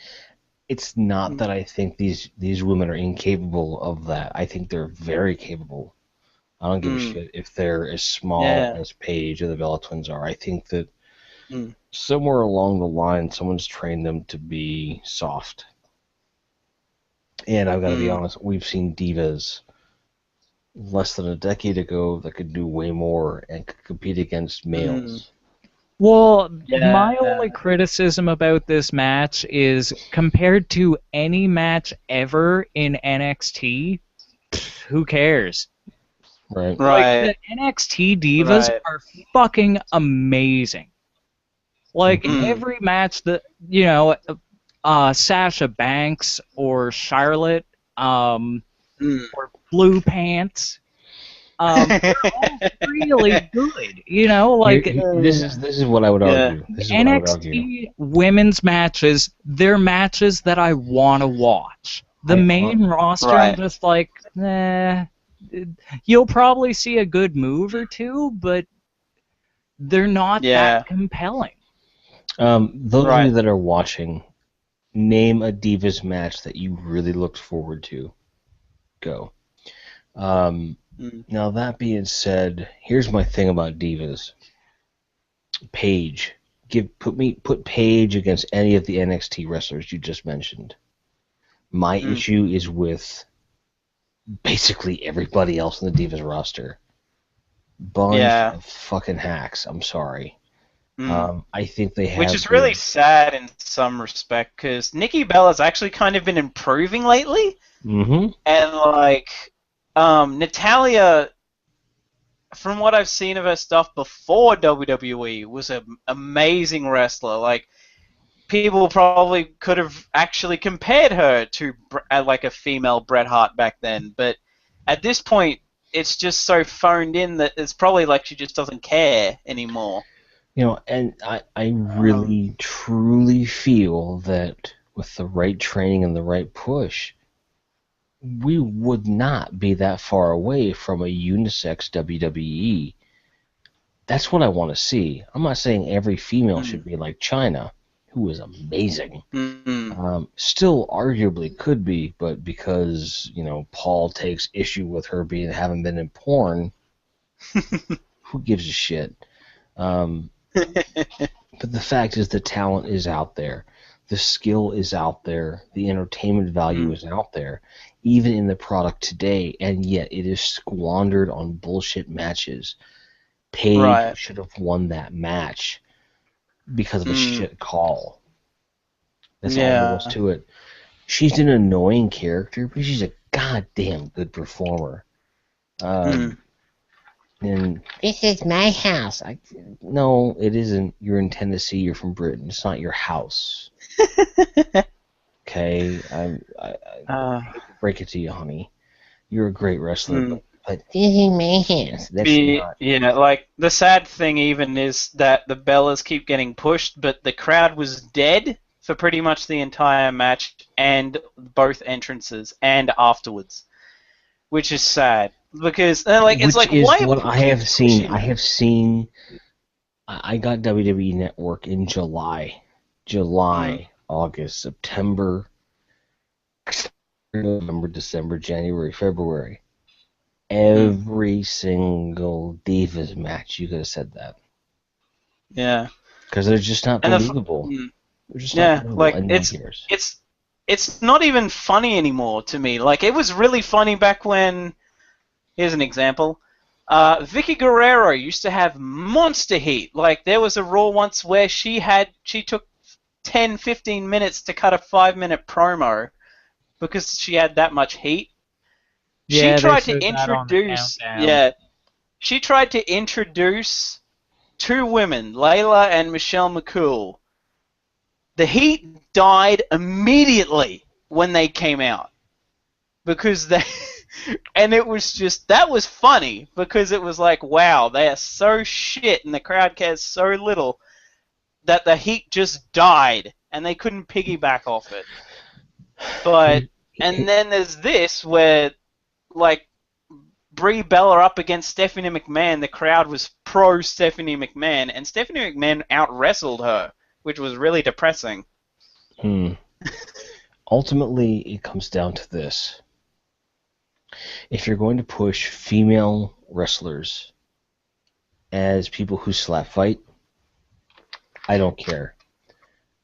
It's not that I think these women are incapable of that. I think they're very capable. I don't give a shit if they're as small as Paige or the Bella Twins are. I think that somewhere along the line, someone's trained them to be soft. And I've got to be honest, we've seen divas less than a decade ago that could do way more and could compete against males. Well, my only criticism about this match is compared to any match ever in NXT, who cares? Right. Like, the NXT divas are fucking amazing. Like, every match that, you know, Sasha Banks or Charlotte, or Blue Pants, they're all really good, you know, like this is what I would argue. NXT women's matches, they're matches that I want to watch. The main roster, I'm just like, you'll probably see a good move or two, but they're not that compelling. Those of you that are watching, Name a Divas match that you really looked forward to. Go. Now that being said, here's my thing about Divas. Paige. Put Paige against any of the NXT wrestlers you just mentioned. My issue is with basically everybody else in the Divas roster. Bunch of fucking hacks. I'm sorry. I think they have... Which is really sad in some respect, because Nikki Bella's actually kind of been improving lately. Mm-hmm. And, like, Natalya, from what I've seen of her stuff before WWE, was an amazing wrestler. Like, people probably could have actually compared her to, like, a female Bret Hart back then. But at this point, it's just so phoned in that it's probably like she just doesn't care anymore. You know, and I really, truly feel that with the right training and the right push, we would not be that far away from a unisex WWE. That's what I want to see. I'm not saying every female should be like Chyna, who is amazing. Still arguably could be, but because, you know, Paul takes issue with her having been in porn, who gives a shit? But the fact is the talent is out there. The skill is out there. The entertainment value is out there, even in the product today, and yet it is squandered on bullshit matches. Paige should have won that match because of a shit call. That's all there was to it. She's an annoying character, but she's a goddamn good performer. And this is my house. No, it isn't. You're in Tennessee. You're from Britain. It's not your house. Okay, I hate to break it to you, honey. You're a great wrestler, but this is my house. That's not. Yeah, like the sad thing even is that the Bellas keep getting pushed, but the crowd was dead for pretty much the entire match and both entrances and afterwards, which is sad. Because it's like is why what I have seen. I got WWE Network in July, August, September, November, December, January, February. Every single Divas match, you could have said that. Yeah. Because they're just not believable. They're just not believable. Like and it's not even funny anymore to me. Like it was really funny back when. Here's an example. Vicky Guerrero used to have monster heat. Like, there was a Raw once where she took 10, 15 minutes to cut a 5-minute promo because she had that much heat. Yeah, she tried to introduce two women, Layla and Michelle McCool. The heat died immediately when they came out because they... And it was just, that was funny, because it was like, wow, they are so shit, and the crowd cares so little, that the heat just died, and they couldn't piggyback off it. But, and then there's this, where, like, Brie Bella up against Stephanie McMahon, the crowd was pro Stephanie McMahon, and Stephanie McMahon out-wrestled her, which was really depressing. Ultimately, it comes down to this. If you're going to push female wrestlers as people who slap fight, I don't care.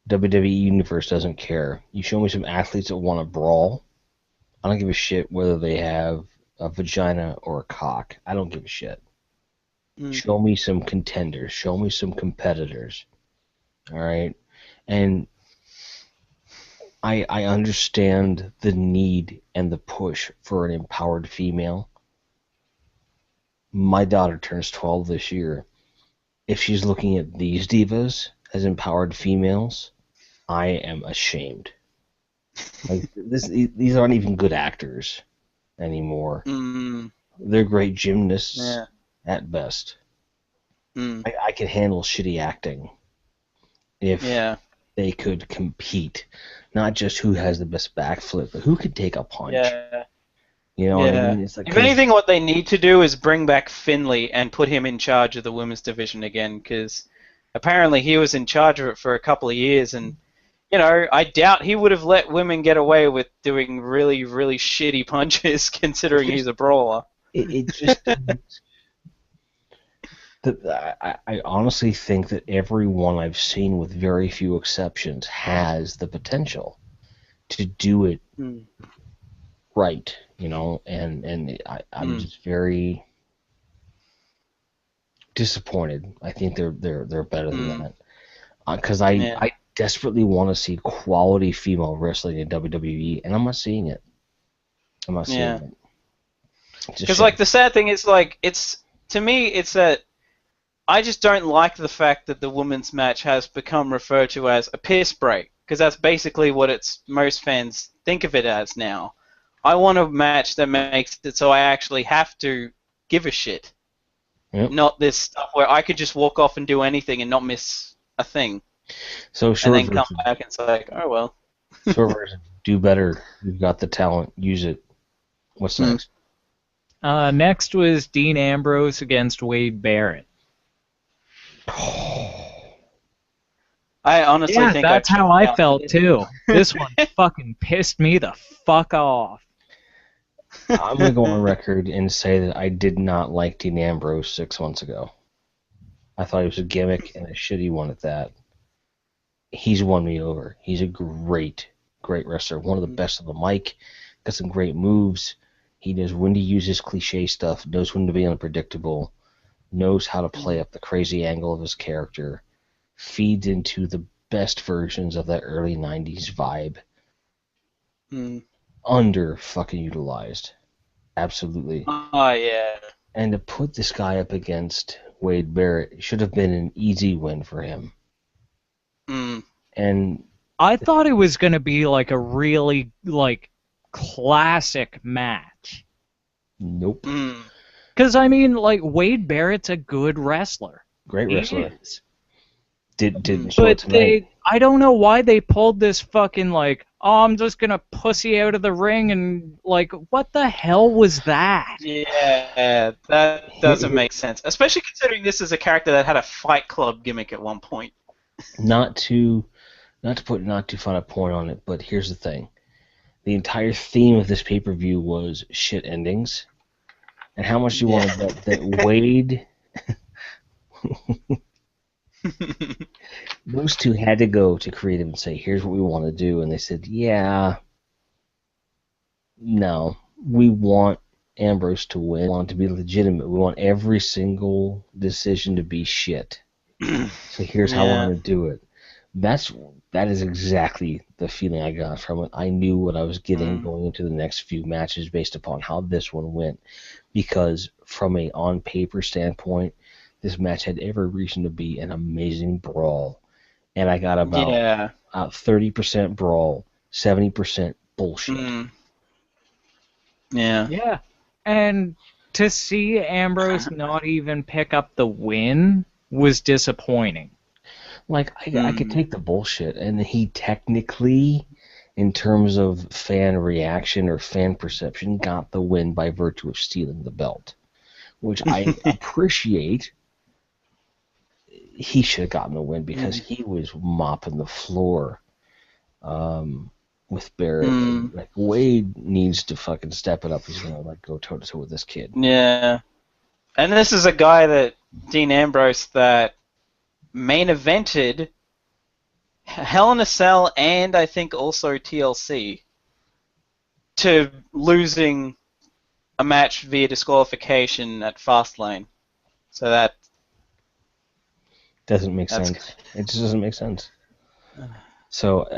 WWE Universe doesn't care. You show me some athletes that want to brawl, I don't give a shit whether they have a vagina or a cock. I don't give a shit. Show me some contenders. Show me some competitors. All right? And I understand the need and the push for an empowered female. My daughter turns 12 this year. If she's looking at these divas as empowered females, I am ashamed. Like these aren't even good actors anymore. They're great gymnasts at best. I can handle shitty acting if they could compete. Not just who has the best backflip, but who could take a punch. You know what I mean? It's like, if anything, what they need to do is bring back Finlay and put him in charge of the women's division again, because apparently he was in charge of it for a couple of years, and you know, I doubt he would have let women get away with doing really, really shitty punches, considering he's a brawler. It just I honestly think that everyone I've seen, with very few exceptions, has the potential to do it right, you know, and I'm just very disappointed. I think they're better than that, because I desperately want to see quality female wrestling in WWE, and I'm not seeing it. I'm not seeing it. Because like the sad thing is, like, it's, to me, it's that I just don't like the fact that the women's match has become referred to as a piss break, because that's basically what most fans think of it as now. I want a match that makes it so I actually have to give a shit. Yep. Not this stuff where I could just walk off and do anything and not miss a thing. So and then come back and say, oh well. Short version, do better. You've got the talent. Use it. What's next? Next was Dean Ambrose against Wade Barrett. I honestly think that's how I felt too. This one fucking pissed me the fuck off. I'm going to go on record and say that I did not like Dean Ambrose 6 months ago. I thought he was a gimmick, and a shitty one at that. He's won me over. He's a great wrestler. One of the best on the mic. Got some great moves. He knows when to use his cliche stuff, knows when to be unpredictable, knows how to play up the crazy angle of his character, feeds into the best versions of that early 90s vibe. Under fucking utilized. Absolutely. Oh, yeah. And to put this guy up against Wade Barrett should have been an easy win for him. And I thought it was going to be like a really classic match. Nope. Because, I mean, like, Wade Barrett's a good wrestler. Great wrestler. He is. Didn't show it But tonight. I don't know why they pulled this fucking, like, oh, I'm just going to pussy out of the ring, and, like, what the hell was that? Yeah, that doesn't make sense. Especially considering this is a character that had a Fight Club gimmick at one point. Not to put not too fine a point on it, but here's the thing. The entire theme of this pay-per-view was shit endings. And how much do you want to bet that Wade... Those two had to go to creative and say, here's what we want to do. And they said, yeah, no, we want Ambrose to win. We want it to be legitimate. We want every single decision to be shit. So here's how we're going to do it. That is exactly the feeling I got from it. I knew what I was getting going into the next few matches based upon how this one went. Because from a on-paper standpoint, this match had every reason to be an amazing brawl. And I got about 30% brawl, 70% bullshit. Yeah. And to see Ambrose not even pick up the win was disappointing. Like, I could take the bullshit, and he technically, in terms of fan reaction or fan perception, got the win by virtue of stealing the belt, which I appreciate. He should have gotten the win because he was mopping the floor with Barrett. And, like, Wade needs to fucking step it up. He's gonna go toe to toe with this kid. Yeah, and this is a guy that Dean Ambrose that main evented Hell in a Cell and I think also TLC to losing a match via disqualification at Fastlane. So that doesn't make sense. It just doesn't make sense. So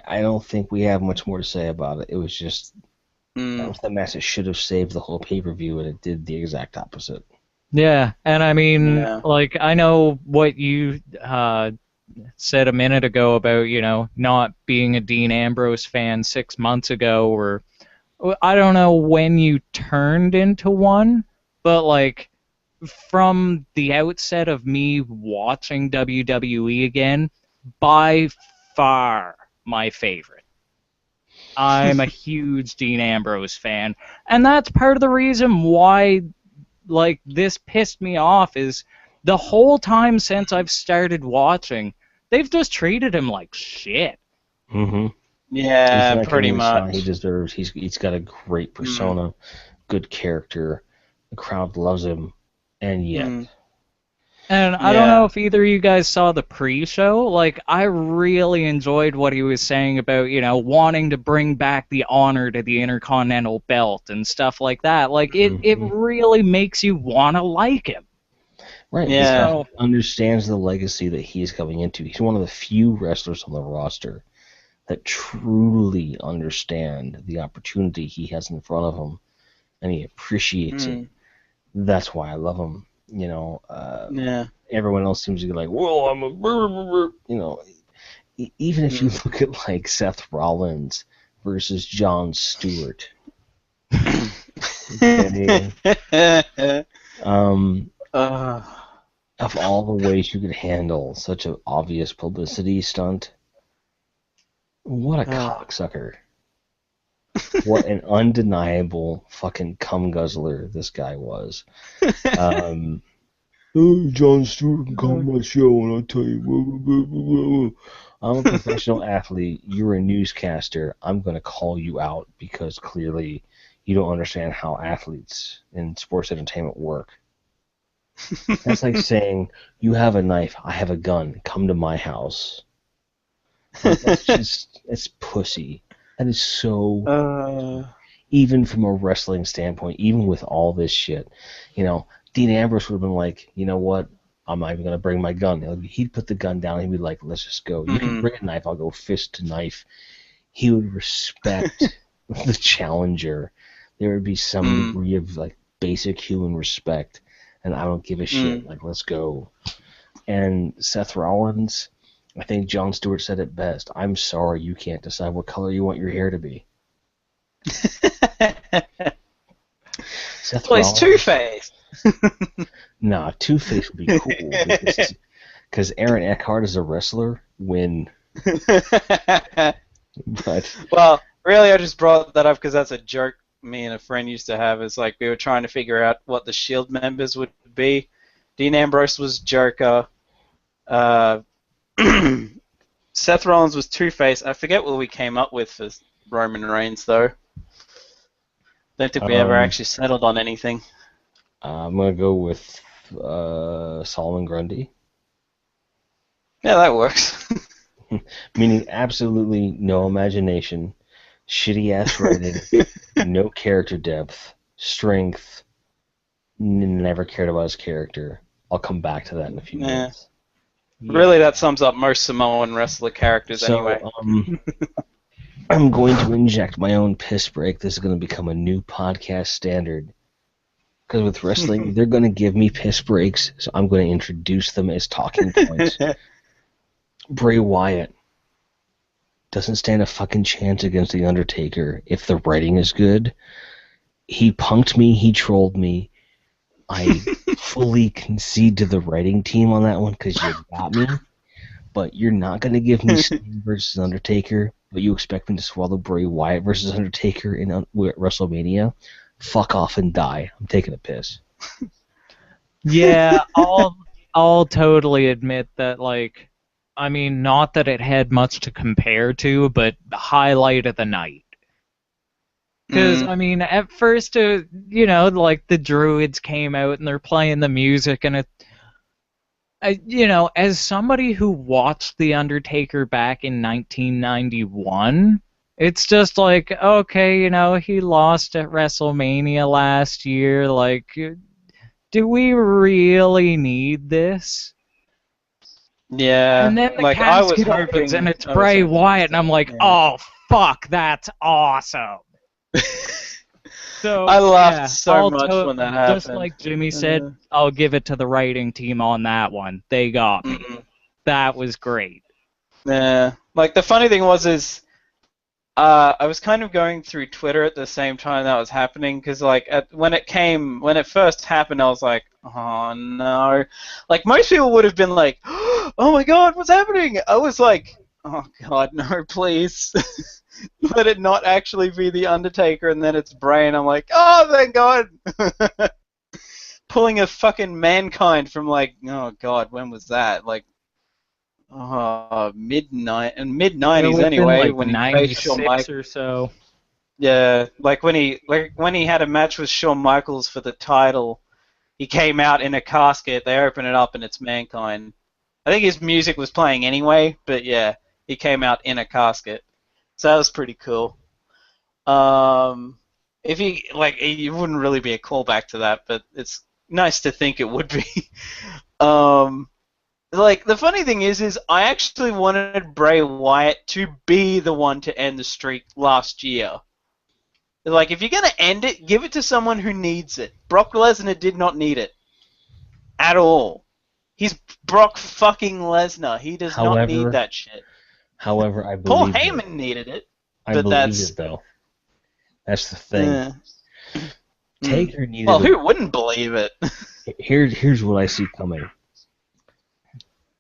I don't think we have much more to say about it. It was just that was the match that should have saved the whole pay-per-view, and it did the exact opposite. Yeah, and I mean, like, I know what you said a minute ago about, not being a Dean Ambrose fan 6 months ago, or I don't know when you turned into one, but, like, from the outset of me watching WWE again, by far my favorite. I'm a huge Dean Ambrose fan, and that's part of the reason why, like, this pissed me off is the whole time since I've started watching, they've just treated him like shit. Mm-hmm. Yeah, He's pretty the shine he much. deserves. He's got a great Mm. persona, good character. The crowd loves him, and yet, Mm. And I don't know Yeah. if either of you guys saw the pre-show. Like, I really enjoyed what he was saying about, wanting to bring back the honor to the Intercontinental Belt and stuff like that. Like, it Mhm. really makes you want to like him. Right, because Yeah. So, he understands the legacy that he's coming into. He's one of the few wrestlers on the roster that truly understand the opportunity he has in front of him, and he appreciates it. Mm. That's why I love him. Yeah. Everyone else seems to be like, "Well, I'm a," even if you Mm. look at like Seth Rollins versus Jon Stewart, okay, um, uh, of all the ways you could handle such an obvious publicity stunt, what a uh, cocksucker. What an undeniable fucking cum guzzler this guy was. Oh, Jon Stewart can come on my show and I'll tell you. I'm a professional athlete. You're a newscaster. I'm going to call you out because clearly you don't understand how athletes in sports entertainment work. That's like saying, you have a knife, I have a gun, come to my house. Like, it's pussy. That is so, uh, even from a wrestling standpoint, even with all this shit, Dean Ambrose would have been like, you know what? I'm not even going to bring my gun. He'd put the gun down. He'd be like, let's just go. You can mm, bring a knife. I'll go fist to knife. He would respect the challenger. There would be some mm, degree of like basic human respect. And I don't give a shit. mm. Like, let's go. And Seth Rollins, I think Jon Stewart said it best. I'm sorry you can't decide what color you want your hair to be. Seth Well, he's Rollins. Two-Face. Nah, Two-Face would be cool because Aaron Eckhart is a wrestler. Win, but Well, really, I just brought that up because that's a joke me and a friend used to have. It's like we were trying to figure out what the Shield members would be. Dean Ambrose was Joker. Uh, Seth Rollins was Two-Face. I forget what we came up with for Roman Reigns, though. Don't think we ever um, actually settled on anything. I'm gonna go with Solomon Grundy, Yeah, that works. meaning absolutely no imagination, shitty ass writing, no character depth, strength. Never cared about his character. I'll come back to that in a few Yeah. minutes. Really, that sums up most Samoan wrestler characters anyway. So, I'm going to inject my own piss break. This is going to become a new podcast standard. Because with wrestling, they're going to give me piss breaks, so I'm going to introduce them as talking points. Bray Wyatt doesn't stand a fucking chance against The Undertaker if the writing is good. He punked me, he trolled me. I fully concede to the writing team on that one because you got me. But you're not going to give me Sting versus Undertaker, but you expect me to swallow Bray Wyatt versus Undertaker in WrestleMania? Fuck off and die. I'm taking a piss. yeah, I'll totally admit that, like, I mean, not that it had much to compare to, but the highlight of the night. Because, Mm. I mean, at first, like, the Druids came out and they're playing the music, and as somebody who watched The Undertaker back in 1991, it's just like, okay, he lost at WrestleMania last year. Like, do we really need this? And Yeah, then the like I was casket opens and hoping. it's I was Bray hoping Wyatt, and I'm instead. like, Yeah. oh, fuck, that's awesome. So, I laughed yeah, so much when that happened. just like Jimmy said, I'll give it to the writing team on that one. They got me. Mm. That was great. Yeah, like the funny thing is, I was kind of going through Twitter at the same time that was happening because, like, when it first happened, I was like, oh no, like most people would have been like, oh my god, what's happening? I was like, oh god, no, please. Let it not actually be The Undertaker, and then it's Bray, and I'm like, oh, thank God! Pulling a fucking Mankind from, like, oh god, when was that? Like, mid It '90s would have been anyway, like when he faced Shawn 96 Michaels. or so. Yeah, like when he had a match with Shawn Michaels for the title, he came out in a casket. They open it up and it's Mankind. I think his music was playing anyway, but yeah, he came out in a casket, so that was pretty cool. If he like, it wouldn't really be a callback to that, but it's nice to think it would be. Like the funny thing is I actually wanted Bray Wyatt to be the one to end the streak last year. Like, if you're gonna end it, give it to someone who needs it. Brock Lesnar did not need it at all. He's Brock fucking Lesnar. He does not need However, that shit. however, I Paul believe it. Heyman needed it, I but believe that's it though. That's the thing. Taker needed. Well, who wouldn't believe it? Here's what I see coming.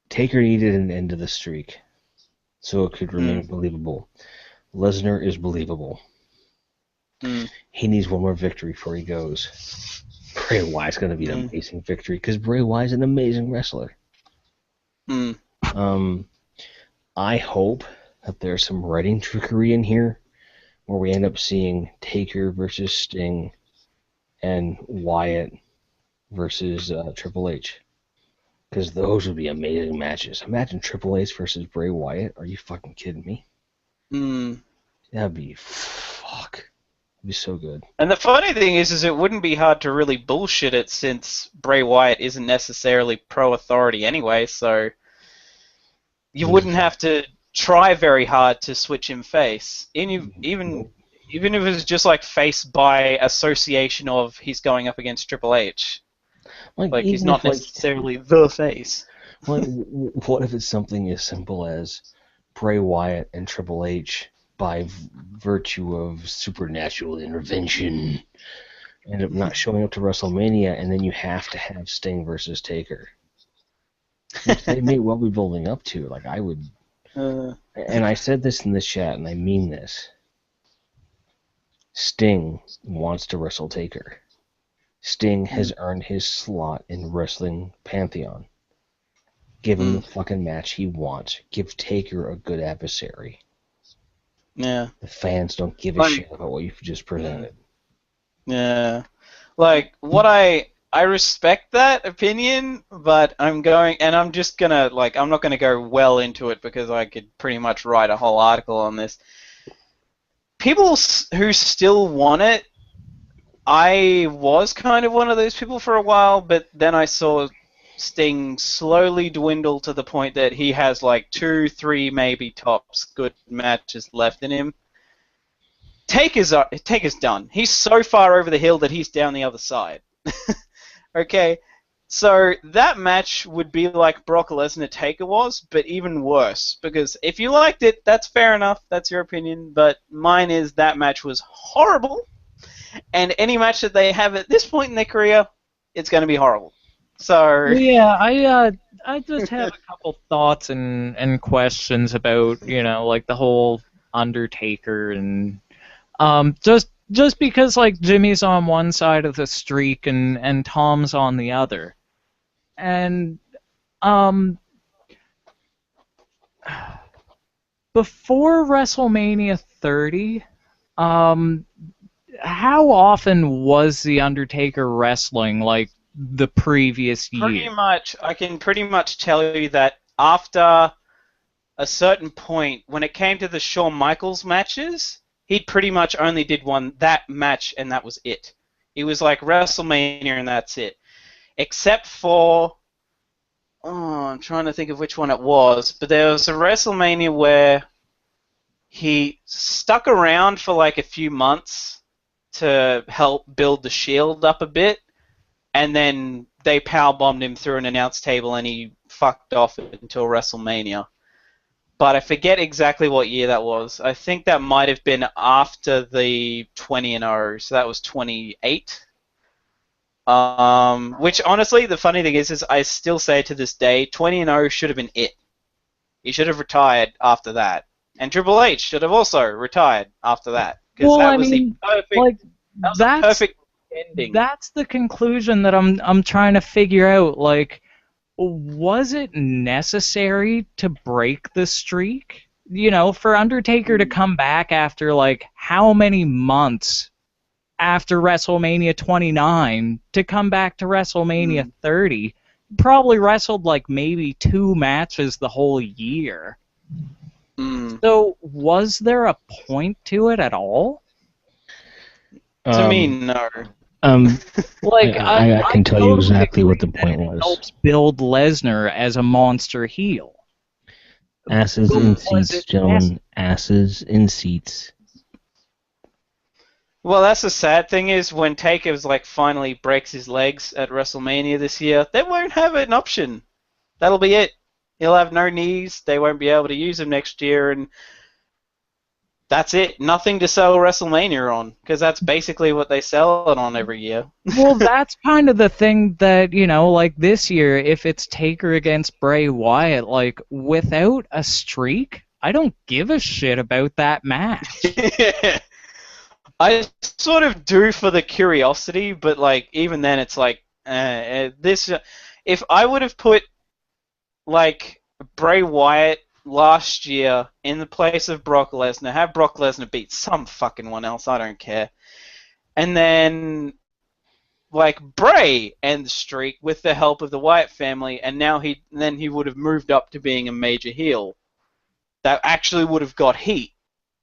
Taker needed an end to the streak, so it could remain believable. Lesnar is believable. He needs one more victory before he goes. Bray Wyatt's going to be an amazing victory because Bray Wyatt's an amazing wrestler. I hope that there's some writing trickery in here where we end up seeing Taker versus Sting and Wyatt versus Triple H. Because those would be amazing matches. Imagine Triple H versus Bray Wyatt. Are you fucking kidding me? That'd be It'd be so good. And the funny thing is it wouldn't be hard to really bullshit it since Bray Wyatt isn't necessarily pro-authority anyway, so you wouldn't have to try very hard to switch him face. Even if it was just like face by association of he's going up against Triple H. Like he's not necessarily the face. What if it's something as simple as Bray Wyatt and Triple H, by virtue of supernatural intervention, end up not showing up to WrestleMania, and then you have to have Sting versus Taker, which they may well be building up to. Like I would, and I said this in the chat, and I mean this. Sting wants to wrestle Taker. Sting has earned his slot in wrestling pantheon. Give him the fucking match he wants. Give Taker a good adversary. Yeah. The fans don't give a shit about what you've just presented. Yeah. Like, what I respect that opinion, but I'm just gonna, like, I'm not gonna go well into it because I could pretty much write a whole article on this. People who still want it, I was kind of one of those people for a while, but then I saw Sting slowly dwindle to the point that he has like 2, 3, maybe tops good matches left in him. Taker's done. He's so far over the hill that he's down the other side. Okay, so that match would be like Brock Lesnar Taker was, but even worse. Because if you liked it, that's fair enough. That's your opinion. But mine is that match was horrible. And any match that they have at this point in their career, it's going to be horrible. So yeah, I just have a couple thoughts and questions about, you know, like the whole Undertaker and just because like Jimmy's on one side of the streak and Tom's on the other. And before WrestleMania 30, how often was the Undertaker wrestling like the previous year? Pretty much, I can pretty much tell you that after a certain point, when it came to the Shawn Michaels matches, he pretty much only did that match, and that was it. It was like WrestleMania, and that's it. Except for, I'm trying to think of which one it was, but there was a WrestleMania where he stuck around for like a few months to help build the Shield up a bit, and then they powerbombed him through an announce table and he fucked off until WrestleMania. But I forget exactly what year that was. I think that might have been after the 20-0, so that was 28. Which honestly, the funny thing is I still say to this day, 20-0 should have been it. He should have retired after that. And Triple H should have also retired after that. Because that was the perfect ending. That's the conclusion that I'm trying to figure out. Like, was it necessary to break the streak? You know, for Undertaker to come back after, like, how many months after WrestleMania 29 to come back to WrestleMania 30? Probably wrestled, like, maybe 2 matches the whole year. So, was there a point to it at all? To me, no. Like, I can tell you totally exactly what the agree that point it was. helps build Lesnar as a monster heel. Asses But in was seats, it gentlemen. Asses in seats. Well, that's the sad thing is when Taker's like finally breaks his legs at WrestleMania this year, they won't have an option. That'll be it. He'll have no knees. They won't be able to use him next year, and that's it. Nothing to sell WrestleMania on, because that's basically what they sell it on every year. Well, that's kind of the thing that, you know, like this year, if it's Taker against Bray Wyatt, like, without a streak, I don't give a shit about that match. I sort of do for the curiosity, but like even then, it's like this. If I would have put like Bray Wyatt last year in the place of Brock Lesnar, have Brock Lesnar beat some fucking one else, I don't care, and then like Bray end the streak with the help of the Wyatt family, and now he would have moved up to being a major heel. That actually would have got heat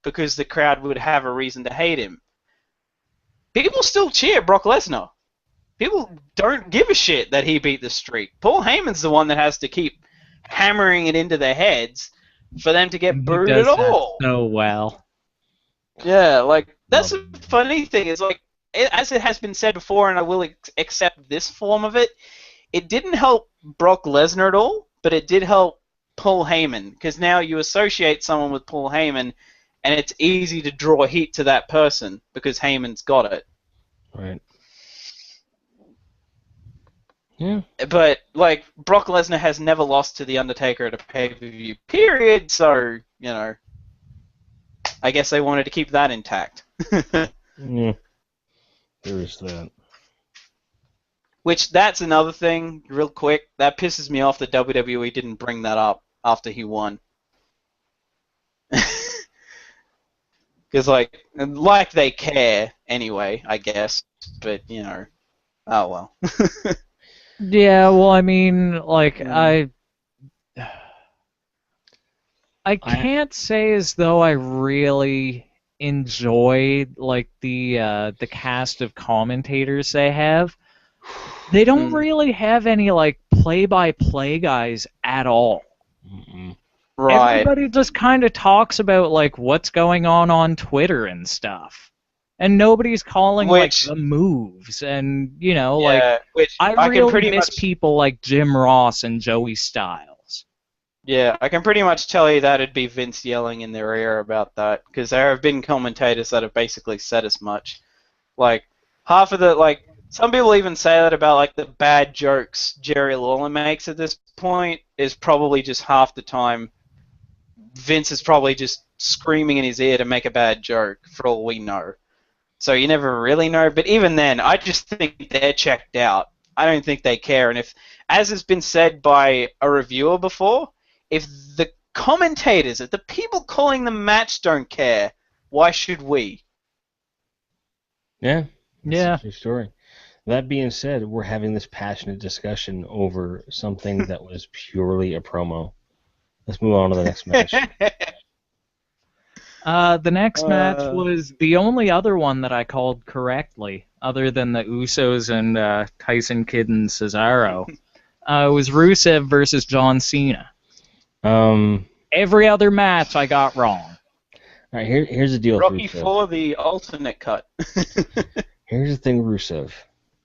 because the crowd would have a reason to hate him. People still cheer Brock Lesnar. People don't give a shit that he beat the streak. Paul Heyman's the one that has to keep hammering it into their heads for them to get booed at all. So well. Yeah, like, that's the funny thing is, like, as it has been said before, and I will accept this form of it, it didn't help Brock Lesnar at all, but it did help Paul Heyman, because now you associate someone with Paul Heyman, and it's easy to draw heat to that person because Heyman's got it. Right. Yeah. But, like, Brock Lesnar has never lost to The Undertaker at a pay-per-view, period, so, you know, I guess they wanted to keep that intact. Yeah. There is that. Which, that's another thing, real quick, that pisses me off that WWE didn't bring that up after he won. Because, like they care anyway, I guess. But, you know, oh well. Yeah, well, I mean, like, I can't say as though I really enjoyed, like, the cast of commentators they have. They don't really have any, like, play-by-play guys at all. Right. Everybody just kind of talks about, like, what's going on Twitter and stuff. And nobody's calling, like, the moves. And, you know, like, I really miss people like Jim Ross and Joey Styles. Yeah, I can pretty much tell you that it'd be Vince yelling in their ear about that, because there have been commentators that have basically said as much. Like, half of the, like, some people even say that about, like, the bad jokes Jerry Lawler makes at this point is probably just half the time Vince is probably just screaming in his ear to make a bad joke, for all we know. So you never really know, but even then, I just think they're checked out. I don't think they care, and if, as has been said by a reviewer before, if the commentators, if the people calling the match don't care, why should we? Yeah. Yeah. That's a true story. That being said, we're having this passionate discussion over something that was purely a promo. Let's move on to the next match. The next match was the only other one that I called correctly, other than the Usos and Tyson Kidd and Cesaro. It was Rusev versus John Cena. Every other match I got wrong. All right, here's the deal. Rocky Rusev. IV, the alternate cut. Here's the thing, Rusev.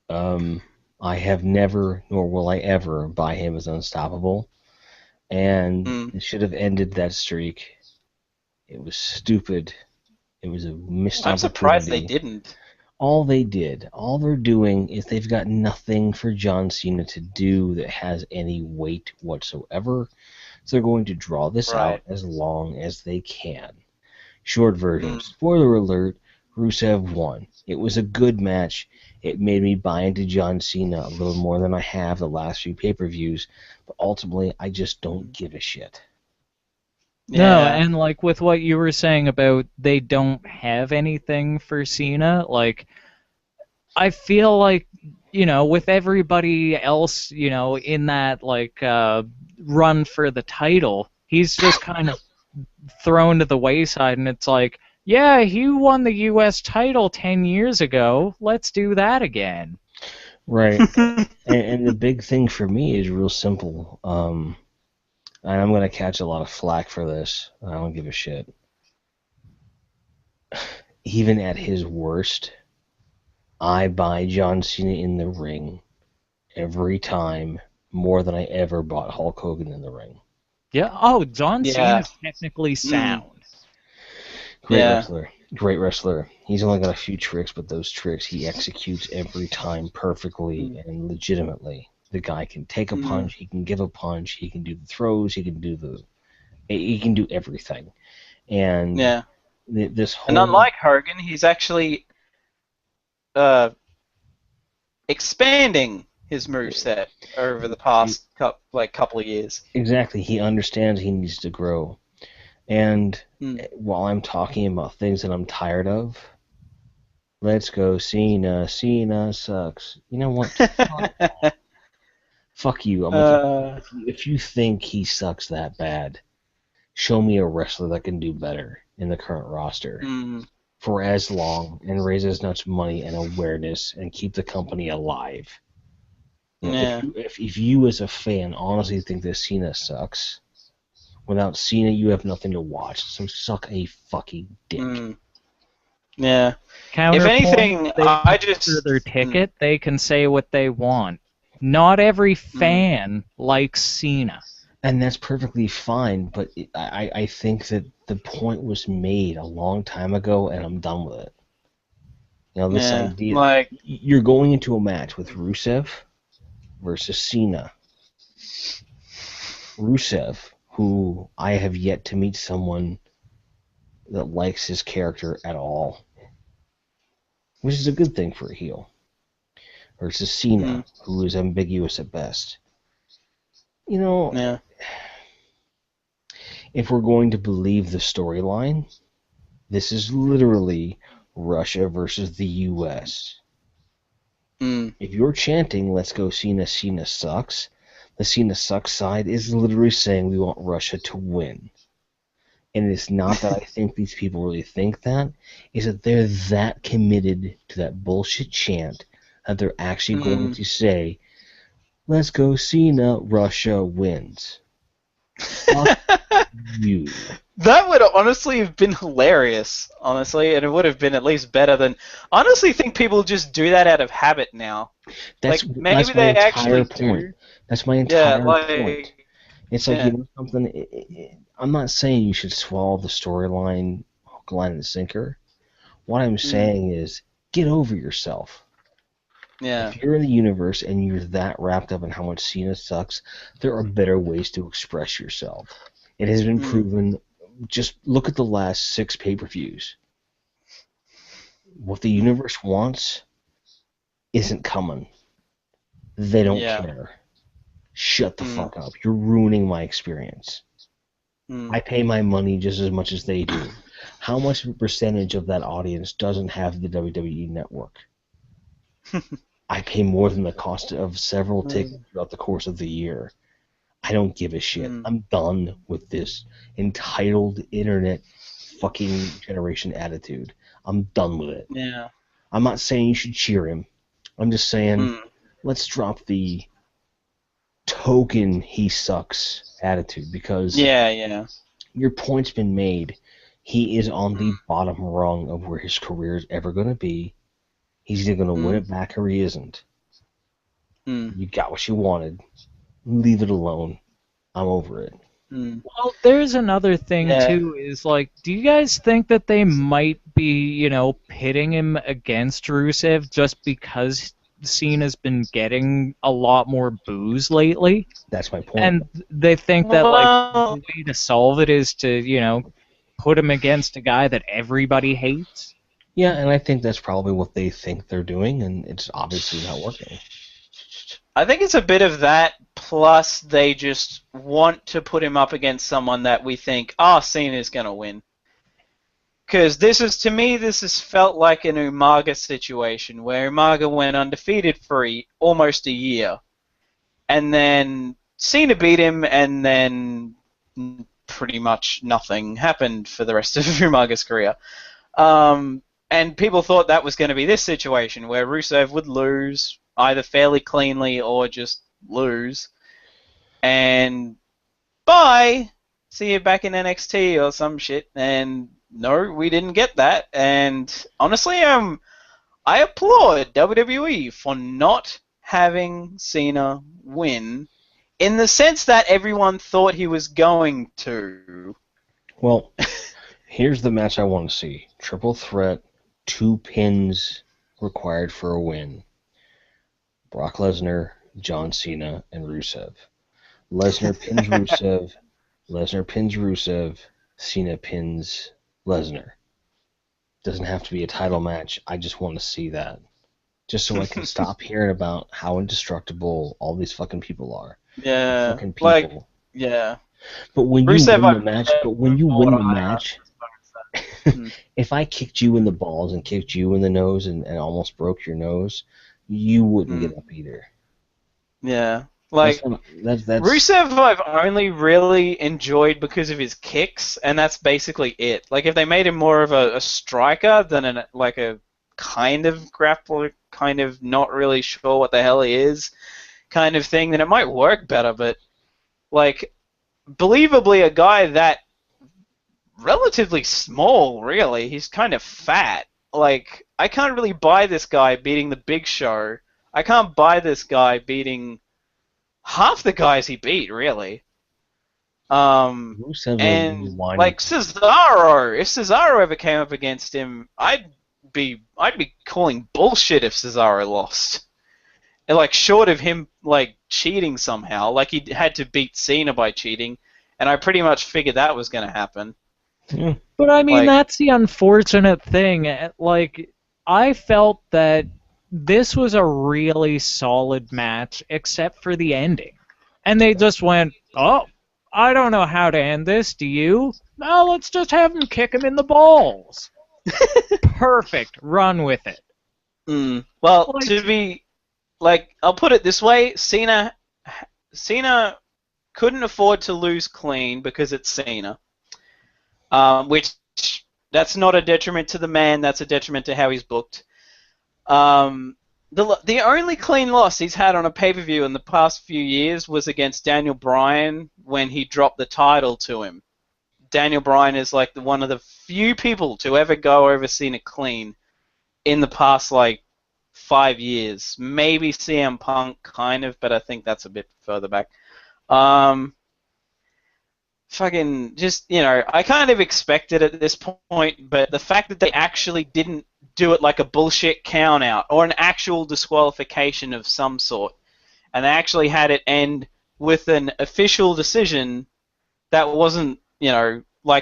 I have never, nor will I ever, buy him as unstoppable. And it should have ended that streak. It was stupid. It was a missed opportunity. I'm surprised they didn't. All they're doing is they've got nothing for John Cena to do that has any weight whatsoever. So they're going to draw this out as long as they can. Short version. Spoiler alert, Rusev won. It was a good match. It made me buy into John Cena a little more than I have the last few pay-per-views, but ultimately, I just don't give a shit. No, Yeah. and like with what you were saying about they don't have anything for Cena, like I feel like, with everybody else, in that like run for the title, he's just kind of thrown to the wayside, and it's like, yeah, he won the U.S. title 10 years ago. Let's do that again. Right. And the big thing for me is real simple. And I'm going to catch a lot of flack for this. I don't give a shit. Even at his worst, I buy John Cena in the ring every time more than I ever bought Hulk Hogan in the ring. Yeah. Oh, John Yeah. Cena's technically sound. Great wrestler. Great wrestler. He's only got a few tricks, but those tricks he executes every time perfectly and legitimately. The guy can take a punch, he can give a punch, he can do the throws, he can do everything. And Yeah. this whole And unlike Hogan, he's actually expanding his moveset over the past couple of years. exactly, he understands he needs to grow. And while I'm talking about things that I'm tired of, let's go Cena. Cena sucks. You know what? Fuck you. If you think he sucks that bad, show me a wrestler that can do better in the current roster for as long and raise as much money and awareness and keep the company alive. If you as a fan honestly think that Cena sucks, without Cena you have nothing to watch. So suck a fucking dick. Yeah. Counterpoint, If anything, I just for their ticket, they can say what they want. Not every fan likes Cena. And that's perfectly fine, but I think that the point was made a long time ago, and I'm done with it. This idea, you're going into a match with Rusev versus Cena. Rusev, who I have yet to meet someone that likes his character at all, which is a good thing for a heel, versus Cena, who is ambiguous at best. If we're going to believe the storyline, this is literally Russia versus the U.S. If you're chanting, let's go Cena, Cena sucks, the Cena sucks side is literally saying we want Russia to win. And it's not that I think these people really think that, it's that they're that committed to that bullshit chant that they're actually going to say, let's go Cena, Russia wins. Fuck you. That would honestly have been hilarious, honestly, and it would have been at least better than... Honestly, think people just do that out of habit now. That's maybe that's they my actually entire point. do. That's my entire point. It's like, something... I'm not saying you should swallow the storyline hook, line, and sinker. What I'm saying is, get over yourself. Yeah. If you're in the universe and you're that wrapped up in how much Cena sucks, there are better ways to express yourself. It has been proven. Just look at the last 6 pay-per-views. What the universe wants isn't coming. They don't care. Shut the fuck up. You're ruining my experience. I pay my money just as much as they do. How much of a percentage of that audience doesn't have the WWE network? I pay more than the cost of several tickets throughout the course of the year. I don't give a shit. I'm done with this entitled internet fucking generation attitude. I'm done with it. Yeah. I'm not saying you should cheer him. I'm just saying let's drop the token he sucks attitude, because your point's been made. He is on the bottom rung of where his career is ever going to be. He's either going to win it back or he isn't. You got what you wanted. Leave it alone. I'm over it. Well, there's another thing, too, is, like, do you guys think that they might be, pitting him against Rusev just because Cena's been getting a lot more booze lately? That's my point. And they think that, like, the way to solve it is to, put him against a guy that everybody hates? Yeah, and I think that's probably what they think they're doing, and it's obviously not working. I think it's a bit of that, plus they just want to put him up against someone that we think, Cena's going to win. Because to me, this has felt like an Umaga situation, where Umaga went undefeated for almost a year. And then Cena beat him, and then pretty much nothing happened for the rest of Umaga's career. And people thought that was going to be this situation, where Rusev would lose, either fairly cleanly or just lose. And bye! See you back in NXT or some shit. And no, we didn't get that. And honestly, I applaud WWE for not having Cena win, in the sense that everyone thought he was going to. Well, here's the match I want to see. Triple threat, 2 pins required for a win. Brock Lesnar, John Cena, and Rusev. Lesnar pins Rusev. Lesnar pins Rusev. Cena pins Lesnar. Doesn't have to be a title match. I just want to see that. Just so I can stop hearing about how indestructible all these fucking people are. Yeah. Fucking people. Yeah. But when Rusev, you win the match, if I kicked you in the balls and kicked you in the nose and almost broke your nose, you wouldn't get up either. Yeah. Like, that's Rusev I've only really enjoyed because of his kicks, and that's basically it. Like, if they made him more of a striker than a kind of grappler, kind of not really sure what the hell he is kind of thing, then it might work better. But, like, believably, a guy that relatively small, really, he's kind of fat. Like, I can't really buy this guy beating the Big Show. I can't buy this guy beating half the guys he beat, really. And like Cesaro, if Cesaro ever came up against him, I'd be calling bullshit if Cesaro lost. And, like, short of him like cheating somehow, like he had to beat Cena by cheating, and I pretty much figured that was going to happen. Yeah. But I mean, that's the unfortunate thing. Like, I felt that this was a really solid match, except for the ending. And they just went, oh, I don't know how to end this, do you? No, let's just have him kick him in the balls. Perfect. Run with it. Well, to be, like, I'll put it this way, Cena couldn't afford to lose clean because it's Cena. Which, that's not a detriment to the man, that's a detriment to how he's booked. The only clean loss he's had on a pay-per-view in the past few years was against Daniel Bryan when he dropped the title to him. Daniel Bryan is like one of the few people to ever go over Cena clean in the past, like, 5 years. Maybe CM Punk, kind of, but I think that's a bit further back. Fucking, just, I kind of expected at this point, but the fact that they actually didn't do it like a bullshit count out or an actual disqualification of some sort, and they actually had it end with an official decision that wasn't,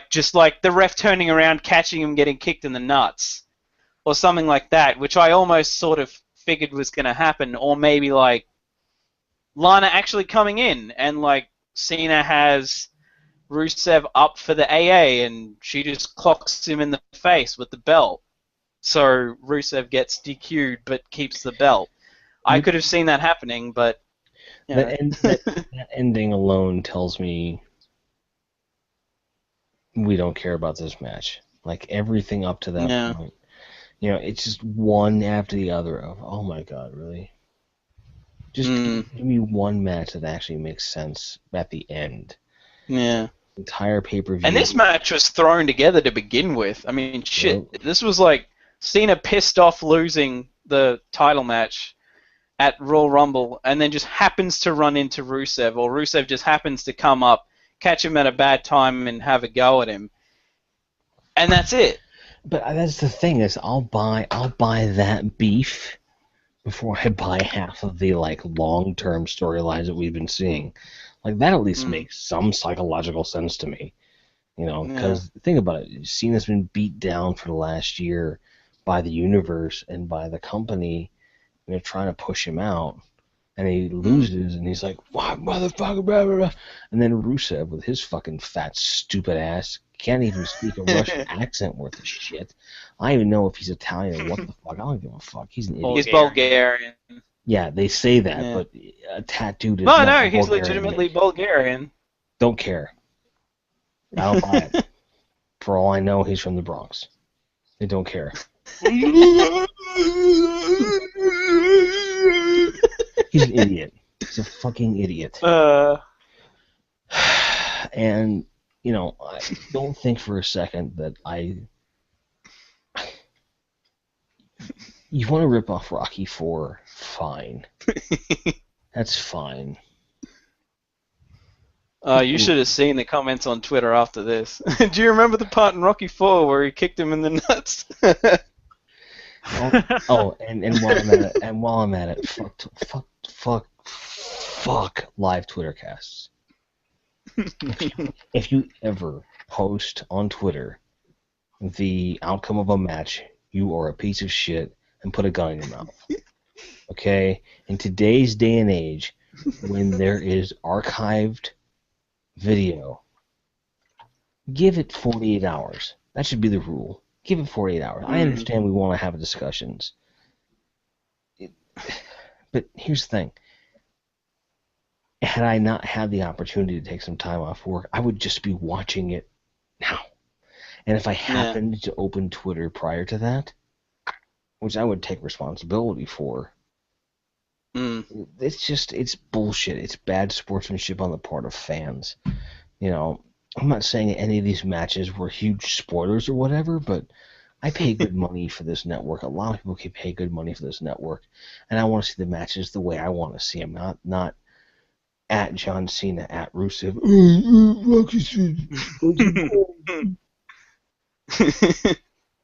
just like the ref turning around, catching him getting kicked in the nuts or something like that, which I almost sort of figured was going to happen, or maybe like Lana actually coming in and like Cena has Rusev up for the AA and she just clocks him in the face with the belt. So Rusev gets DQ'd but keeps the belt. I could have seen that happening, but that ending alone tells me we don't care about this match. Like, everything up to that point, it's just one after the other of, oh my god, really? Just give me one match that actually makes sense at the end. Yeah. Entire pay-per-view. And this match was thrown together to begin with. I mean, shit. This was like Cena pissed off losing the title match at Royal Rumble and then just happens to run into Rusev, or Rusev just happens to come up, catch him at a bad time and have a go at him. And that's it. But that's the thing, is I'll buy that beef before I buy half of the like long-term storylines that we've been seeing. Like, that at least makes some psychological sense to me. Because think about it, Cena's been beat down for the last year by the universe and by the company, and they're trying to push him out, and he loses, and he's like, "What, motherfucker?" Blah, blah, blah. And then Rusev, with his fucking fat, stupid ass, can't even speak a Russian accent worth of shit. I don't even know if he's Italian or what the fuck. I don't give a fuck. He's an idiot. He's Bulgarian. Yeah, they say that, Yeah. but a tattooed is No, not no, a he's Bulgarian legitimately name. Bulgarian. Don't care. I don't buy it. For all I know, he's from the Bronx. They don't care. He's an idiot. He's a fucking idiot. And, you know, I don't think for a second that you want to rip off Rocky IV, fine. That's fine. You should have seen the comments on Twitter after this. Do you remember the part in Rocky IV where he kicked him in the nuts? And while I'm at it, fuck live Twitter casts. If you ever post on Twitter the outcome of a match, you are a piece of shit and put a gun in your mouth. Okay? In today's day and age, when there is archived video, give it 48 hours. That should be the rule. Give it 48 hours. I understand we want to have discussions. But here's the thing. Had I not had the opportunity to take some time off work, I would just be watching it now. And if I happened to open Twitter prior to that, which I would take responsibility for, it's bullshit. It's bad sportsmanship on the part of fans. You know, I'm not saying any of these matches were huge spoilers or whatever, but I pay good money for this network. A lot of people can pay good money for this network, and I want to see the matches the way I want to see them, not at John Cena, at Rusev.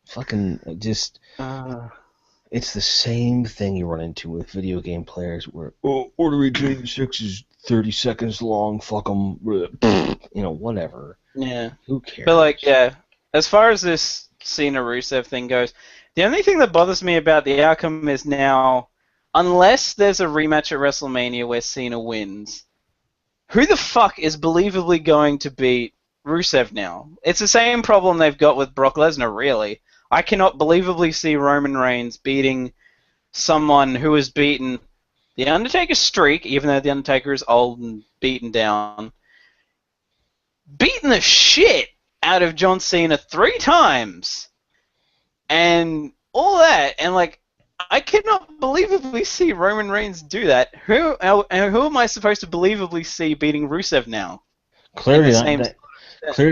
Fucking just... It's the same thing you run into with video game players where, Order 86 is 30 seconds long, fuck them, you know, whatever. Yeah. Who cares? But, like, yeah, as far as this Cena-Rusev thing goes, the only thing that bothers me about the outcome is now, unless there's a rematch at WrestleMania where Cena wins, who the fuck is believably going to beat Rusev now? It's the same problem they've got with Brock Lesnar, really. I cannot believably see Roman Reigns beating someone who has beaten The Undertaker's streak, even though The Undertaker is old and beaten down, beating the shit out of John Cena 3 times, and all that, and like, I cannot believably see Roman Reigns do that. Who am I supposed to believably see beating Rusev now? Clearly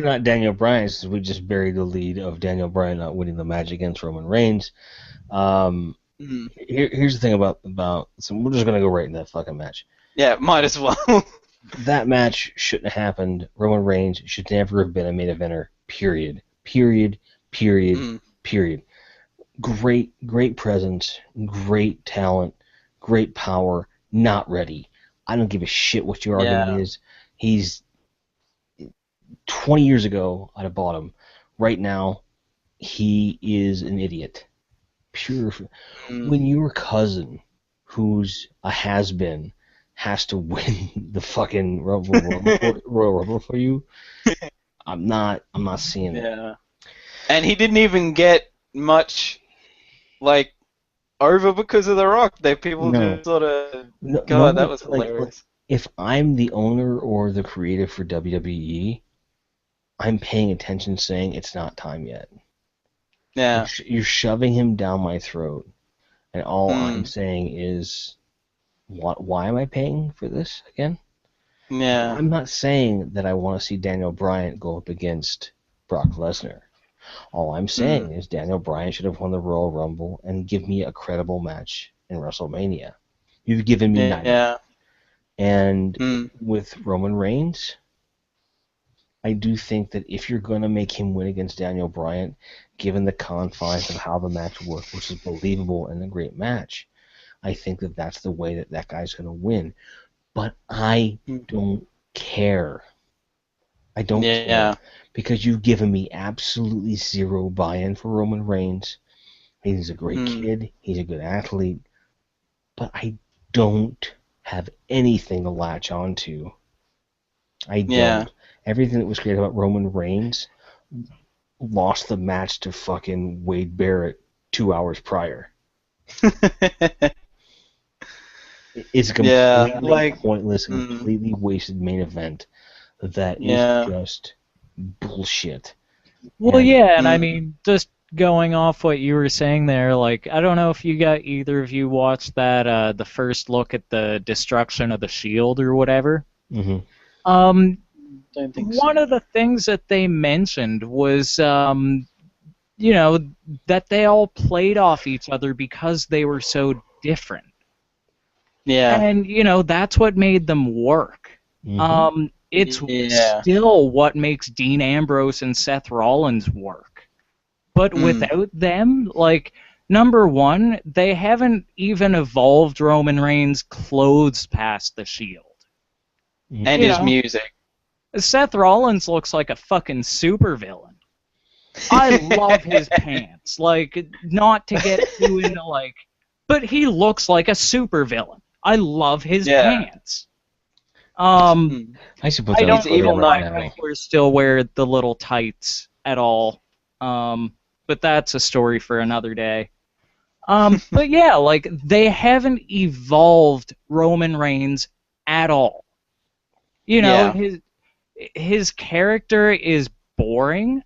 not Daniel Bryan, since we just buried the lead of Daniel Bryan not winning the match against Roman Reigns. Here's the thing about so we're just gonna go right into that fucking match. Yeah, might as well. That match shouldn't have happened. Roman Reigns should never have been a main eventer. Period. Great presence, great talent, great power. Not ready. I don't give a shit what your argument is. He's 20 years ago, I'd have bought him. Right now, he is an idiot. When your cousin, who's a has-been, has to win the fucking Royal Rumble for you, I'm not seeing it. Yeah. And he didn't even get much, like, over because of The Rock. People just sort of... that was hilarious. If I'm the owner or the creative for WWE, I'm paying attention, saying it's not time yet. Yeah. You're shoving him down my throat, and all I'm saying is, why am I paying for this again? Yeah. I'm not saying that I want to see Daniel Bryan go up against Brock Lesnar. All I'm saying is Daniel Bryan should have won the Royal Rumble and give me a credible match in WrestleMania. You've given me 9. Yeah. And with Roman Reigns, I do think that if you're going to make him win against Daniel Bryan, given the confines of how the match worked, which is believable and a great match, I think that that's the way that guy's going to win. But I don't care. I don't care. Because you've given me absolutely zero buy-in for Roman Reigns. He's a great kid. He's a good athlete. But I don't have anything to latch onto. I don't. Yeah. Everything that was great about Roman Reigns lost the match to fucking Wade Barrett 2 hours prior. It's a completely pointless, completely wasted main event that is just bullshit. Well, yeah, and I mean, just going off what you were saying there, like, I don't know if either of you watched that, the first look at the destruction of the Shield or whatever. Mm-hmm. Don't think One of the things that they mentioned was, you know, that they all played off each other because they were so different. Yeah. And, you know, that's what made them work. Mm-hmm. It's still what makes Dean Ambrose and Seth Rollins work. But without them, like, number one, they haven't even evolved Roman Reigns' clothes past the Shield. And his music. Seth Rollins looks like a fucking supervillain. I love his pants. Like, not to get too into, like... But he looks like a supervillain. I love his pants. I suppose I don't evil like wrestlers still wear the little tights at all. But that's a story for another day. But yeah, like, they haven't evolved Roman Reigns at all. You know, his character is boring.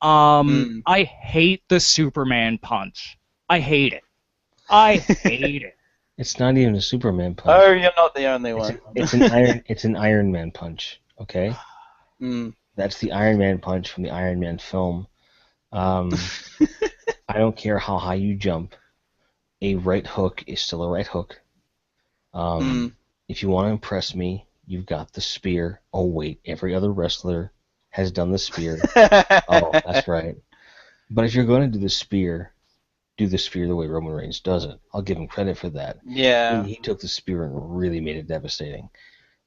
I hate the Superman punch. I hate it. I hate it. It's not even a Superman punch. Oh, you're not the only one. It's an Iron Man punch. Okay. That's the Iron Man punch from the Iron Man film. I don't care how high you jump. A right hook is still a right hook. If you want to impress me, you've got the spear. Oh wait, every other wrestler has done the spear. Oh, that's right. But if you're going to do the spear the way Roman Reigns does it. I'll give him credit for that. Yeah. He took the spear and really made it devastating.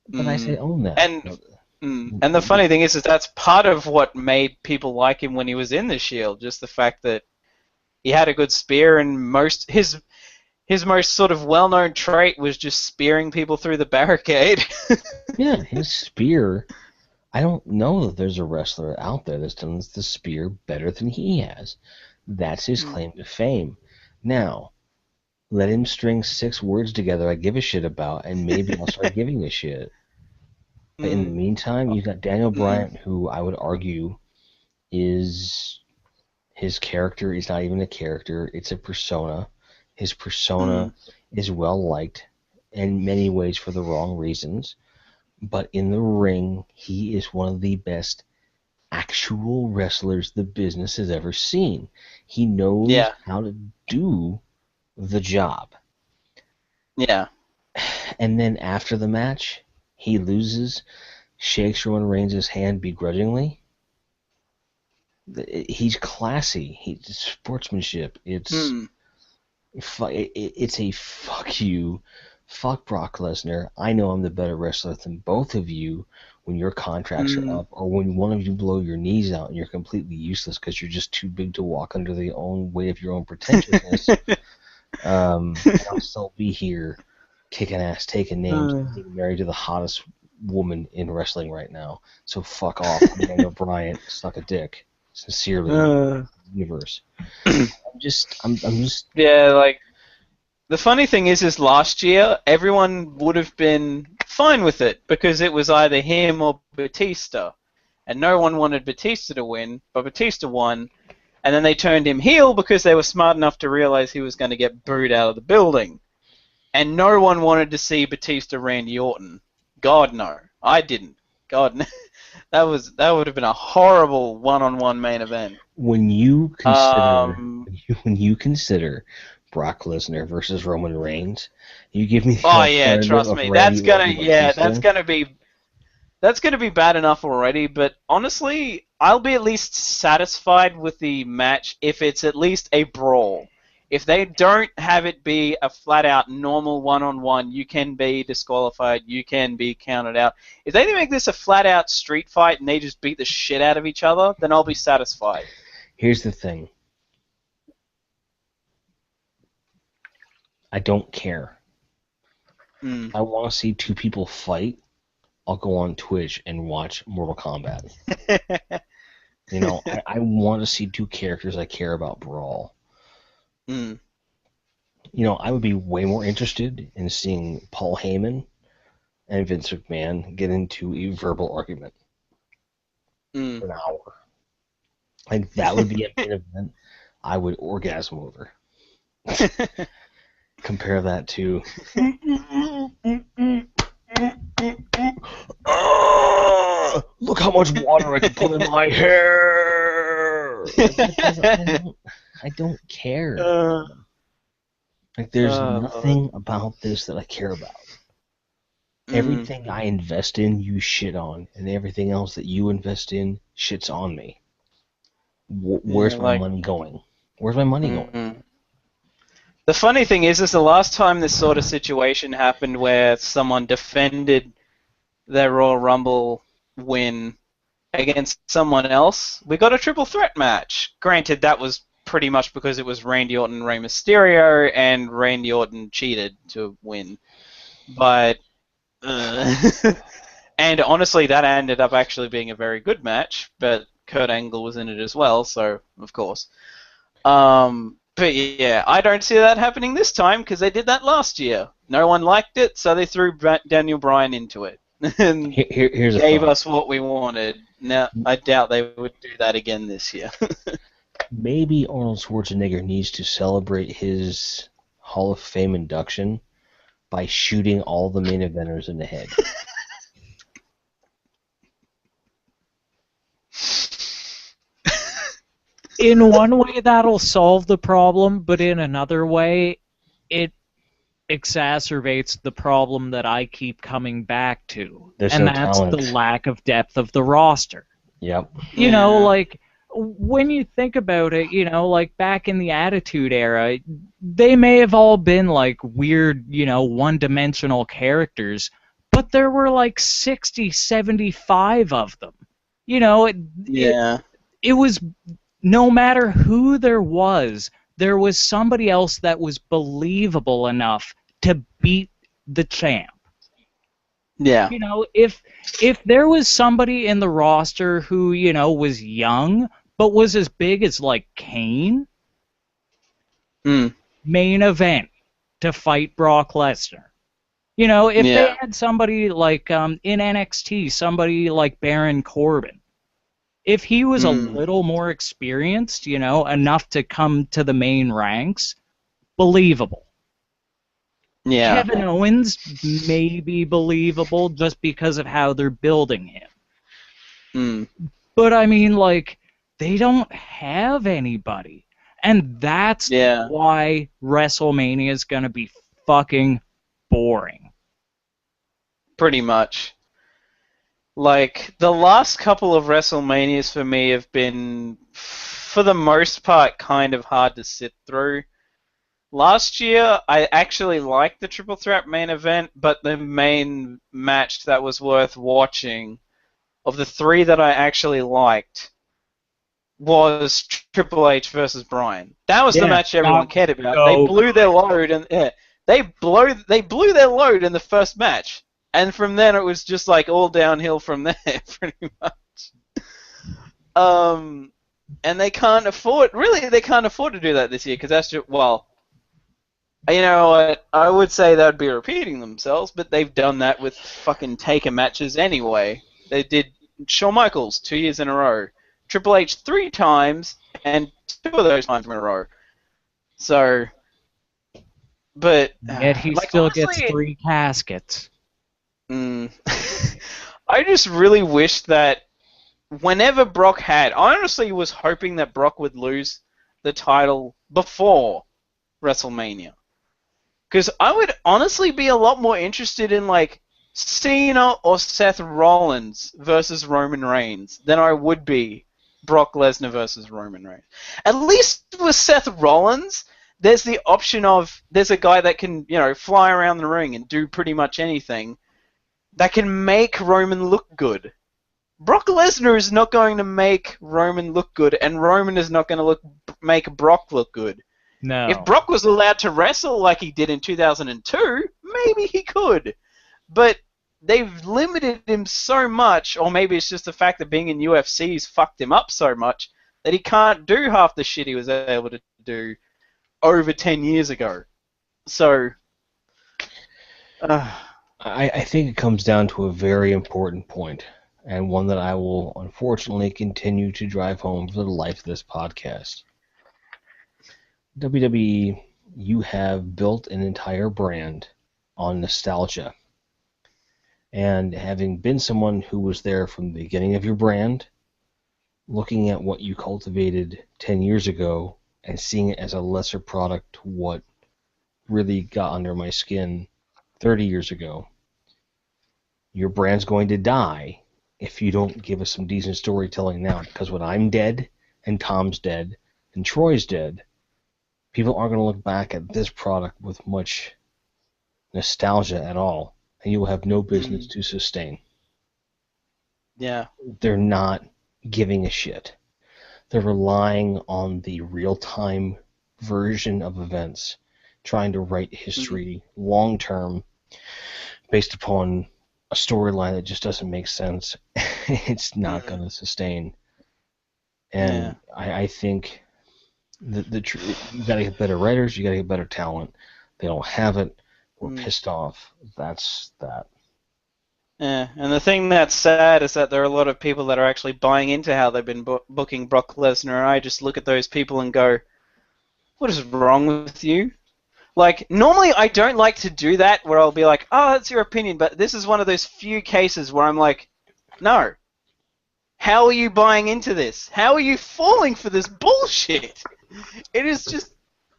But I say own that. And the funny thing is that's part of what made people like him when he was in the Shield. Just the fact that he had a good spear, and his most sort of well-known trait was just spearing people through the barricade. Yeah, his spear. I don't know that there's a wrestler out there that's done the spear better than he has. That's his claim to fame. Now, let him string 6 words together I give a shit about, and maybe I'll start giving a shit. But in the meantime, you've got Daniel Bryan, who I would argue his character is not even a character, it's a persona. His persona is well liked in many ways for the wrong reasons. But in the ring, he is one of the best actual wrestlers the business has ever seen. He knows how to do the job. Yeah. And then after the match, he loses, shakes Roman Reigns' hand begrudgingly. He's classy. He's sportsmanship. It's a fuck you. Fuck Brock Lesnar. I know I'm the better wrestler than both of you when your contracts are up, or when one of you blow your knees out and you're completely useless because you're just too big to walk under the own weight of your own pretentiousness. I'll still be here kicking ass, taking names, and being married to the hottest woman in wrestling right now. So fuck off. I'm Daniel Bryan. Suck a dick. Sincerely, universe. I'm just. Yeah, like, the funny thing is last year everyone would have been fine with it because it was either him or Batista, and no one wanted Batista to win, but Batista won, and then they turned him heel because they were smart enough to realize he was going to get booed out of the building, and no one wanted to see Batista Randy Orton. God no, I didn't. God no. That would have been a horrible one-on-one main event. When you consider Brock Lesnar versus Roman Reigns, you give me the trust me, that's gonna be bad enough already. But honestly, I'll be at least satisfied with the match if it's at least a brawl. If they don't have it be a flat-out normal one-on-one, you can be disqualified, you can be counted out. If they make this a flat-out street fight and they just beat the shit out of each other, then I'll be satisfied. Here's the thing. I don't care. Mm. I want to see two people fight. I'll go on Twitch and watch Mortal Kombat. You know, I want to see two characters I care about brawl. Mm. You know, I would be way more interested in seeing Paul Heyman and Vince McMahon get into a verbal argument Mm. for an hour. Like, that would be a main event I would orgasm over. Compare that to... Look how much water I can put in my hair! I don't care. Like, there's nothing about this that I care about. Everything I invest in, you shit on, and everything else that you invest in shits on me. Where's my money going? Where's my money going? The funny thing is the last time this sort of situation happened where someone defended their Royal Rumble win against someone else, we got a triple threat match. Granted, that was pretty much because it was Randy Orton and Rey Mysterio, and Randy Orton cheated to win. But, and honestly, that ended up actually being a very good match, but Kurt Angle was in it as well, so, of course. But yeah, I don't see that happening this time because they did that last year. No one liked it, so they threw Daniel Bryan into it and Here's gave us what we wanted. Now, I doubt they would do that again this year. Maybe Arnold Schwarzenegger needs to celebrate his Hall of Fame induction by shooting all the main eventers in the head. In one way, that'll solve the problem, but in another way, it exacerbates the problem that I keep coming back to. There's and no that's talent. the lack of depth of the roster. Yep. You know, like, when you think about it, you know, like, back in the Attitude Era, they may have all been, like, weird, you know, one-dimensional characters, but there were, like, 60, 75 of them. You know, it was... No matter who there was somebody else that was believable enough to beat the champ. Yeah. You know, if there was somebody in the roster who, you know, was young but was as big as, like, Kane, main event to fight Brock Lesnar. You know, if they had somebody like in NXT, somebody like Baron Corbin. If he was a little more experienced, you know, enough to come to the main ranks, believable. Yeah. Kevin Owens may be believable just because of how they're building him. But, I mean, like, they don't have anybody. And that's why WrestleMania is going to be fucking boring. Pretty much. Like, the last couple of WrestleManias for me have been, for the most part, kind of hard to sit through. Last year, I actually liked the Triple Threat main event, but the main match that was worth watching, of the three that I actually liked, was Triple H versus Bryan. That was the match everyone cared about. They blew their load, and they blew their load in the first match. And from then, it was just like all downhill from there, pretty much. And they can't afford to do that this year, because that's just, well, you know what, I would say that would be repeating themselves, but they've done that with fucking Taker matches anyway. They did Shawn Michaels 2 years in a row, Triple H 3 times, and 2 of those times in a row. So, but... Yet he like, still honestly, gets 3 caskets. I just really wish that whenever Brock I honestly was hoping that Brock would lose the title before WrestleMania. Because I would honestly be a lot more interested in, like, Cena or Seth Rollins versus Roman Reigns than I would be Brock Lesnar versus Roman Reigns. At least with Seth Rollins, there's the option of, there's a guy that can, you know, fly around the ring and do pretty much anything that can make Roman look good. Brock Lesnar is not going to make Roman look good, and Roman is not going to make Brock look good. No. If Brock was allowed to wrestle like he did in 2002, maybe he could. But they've limited him so much, or maybe it's just the fact that being in UFC's fucked him up so much that he can't do half the shit he was able to do over 10 years ago. So, I think it comes down to a very important point, and one that I will unfortunately continue to drive home for the life of this podcast. WWE, you have built an entire brand on nostalgia. And having been someone who was there from the beginning of your brand, looking at what you cultivated 10 years ago and seeing it as a lesser product to what really got under my skin 30 years ago, your brand's going to die if you don't give us some decent storytelling now. Because when I'm dead, and Tom's dead, and Troy's dead, people aren't going to look back at this product with much nostalgia at all, and you will have no business to sustain. yeah. They're not giving a shit. They're relying on the real-time version of events, trying to write history long-term based upon a storyline that just doesn't make sense. It's not going to sustain. And I think you got to get better writers, you got to get better talent. They don't have it. We're pissed off. That's that. Yeah, and the thing that's sad is that there are a lot of people that are actually buying into how they've been booking Brock Lesnar, and I just look at those people and go, what is wrong with you? Like, normally I don't like to do that, where I'll be like, oh, that's your opinion, but this is one of those few cases where I'm like, no. How are you buying into this? How are you falling for this bullshit? It is just,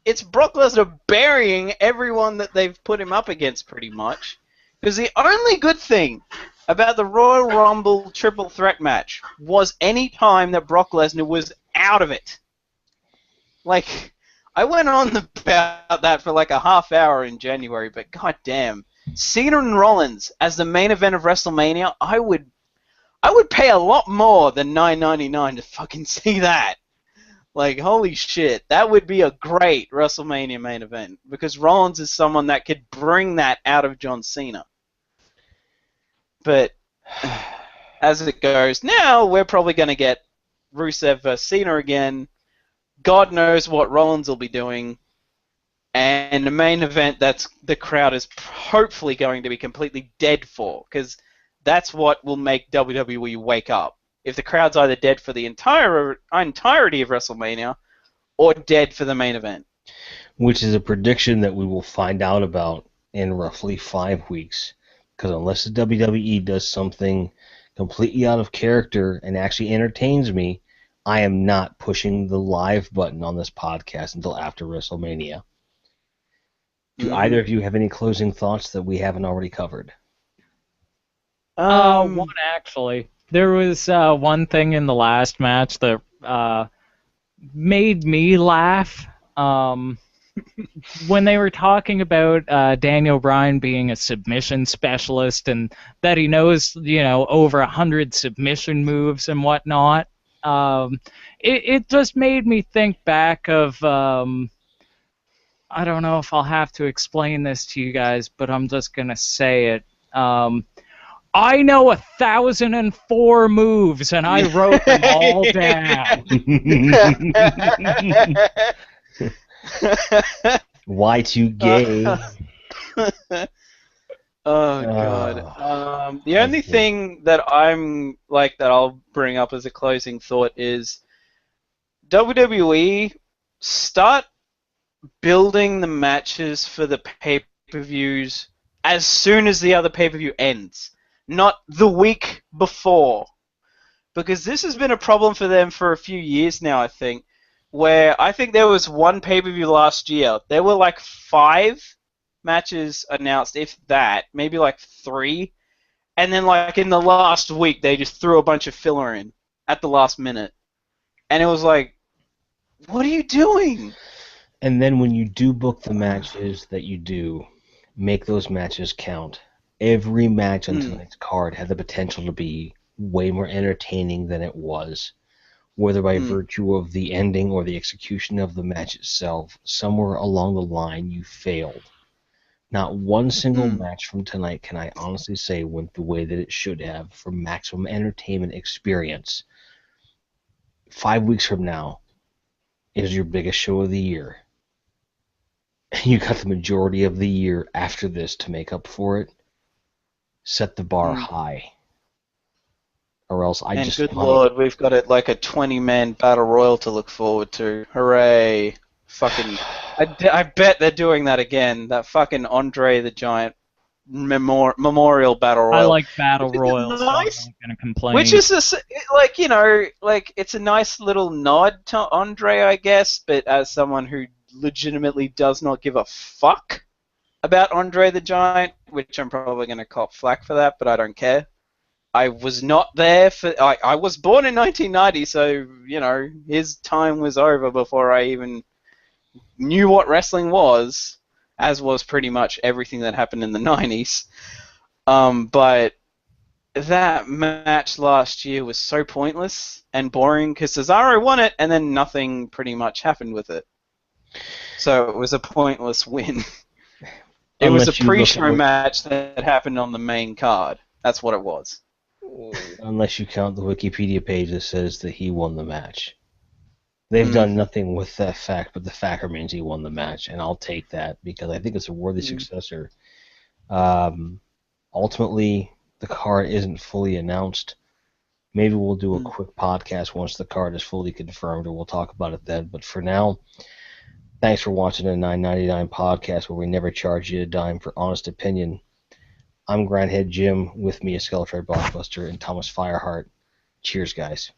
it's Brock Lesnar burying everyone that they've put him up against, pretty much. Because the only good thing about the Royal Rumble triple threat match was any time that Brock Lesnar was out of it. Like, I went on about that for like a half hour in January, but goddamn, Cena and Rollins as the main event of WrestleMania, I would pay a lot more than $9.99 to fucking see that. Like, holy shit, that would be a great WrestleMania main event, because Rollins is someone that could bring that out of John Cena. But as it goes, now we're probably going to get Rusev versus Cena again. God knows what Rollins will be doing. And the main event that's the crowd is hopefully going to be completely dead for, because that's what will make WWE wake up. If the crowd's either dead for the entirety of WrestleMania or dead for the main event. Which is a prediction that we will find out about in roughly 5 weeks. Because unless the WWE does something completely out of character and actually entertains me, I am not pushing the live button on this podcast until after WrestleMania. Do either of you have any closing thoughts that we haven't already covered? One actually. There was one thing in the last match that made me laugh. When they were talking about Daniel Bryan being a submission specialist and that he knows, over 100 submission moves and whatnot, it just made me think back of, I don't know if I'll have to explain this to you guys, but I'm just going to say it. I know 1,004 moves, and I wrote them all down. Y2Gay. Oh god. The only thing that I'll bring up as a closing thought is WWE start building the matches for the pay-per-views as soon as the other pay-per-view ends, not the week before. Because this has been a problem for them for a few years now, I think, where I think there was one pay-per-view last year. There were like 5 matches announced, if that, maybe like 3. And then like in the last week, they just threw a bunch of filler in at the last minute. And it was like, what are you doing? And then when you do book the matches that you do, make those matches count. Every match on tonight's card had the potential to be way more entertaining than it was. whether by virtue of the ending or the execution of the match itself, somewhere along the line you failed. Not one single match from tonight can I honestly say went the way that it should have for maximum entertainment experience. 5 weeks from now is your biggest show of the year. You got the majority of the year after this to make up for it. Set the bar high. Or else I just... good lord, we've got it like a 20-man battle royal to look forward to. Hooray. Fucking... I bet they're doing that again. That fucking Andre the Giant Memorial Battle Royal. I like Battle Royals, so I'm not going to complain. Which is, like, you know, like, it's a nice little nod to Andre, I guess, but as someone who legitimately does not give a fuck about Andre the Giant, which I'm probably going to cop flack for that, but I don't care. I was not there for... I was born in 1990, so, you know, his time was over before I even knew what wrestling was, as was pretty much everything that happened in the 90s. But that match last year was so pointless and boring because Cesaro won it and then nothing pretty much happened with it. So it was a pointless win. It was a pre-show match that happened on the main card. That's what it was. Unless you count the Wikipedia page that says that he won the match. They've done nothing with that fact, but the fact remains he won the match, and I'll take that because I think it's a worthy successor. Ultimately, the card isn't fully announced. Maybe we'll do a quick podcast once the card is fully confirmed, or we'll talk about it then. But for now, thanks for watching the $9.99 podcast where we never charge you a dime for honest opinion. I'm Grindhead Jim. With me is Skeletroy Blockbuster and Thomas Fyreheart. Cheers, guys.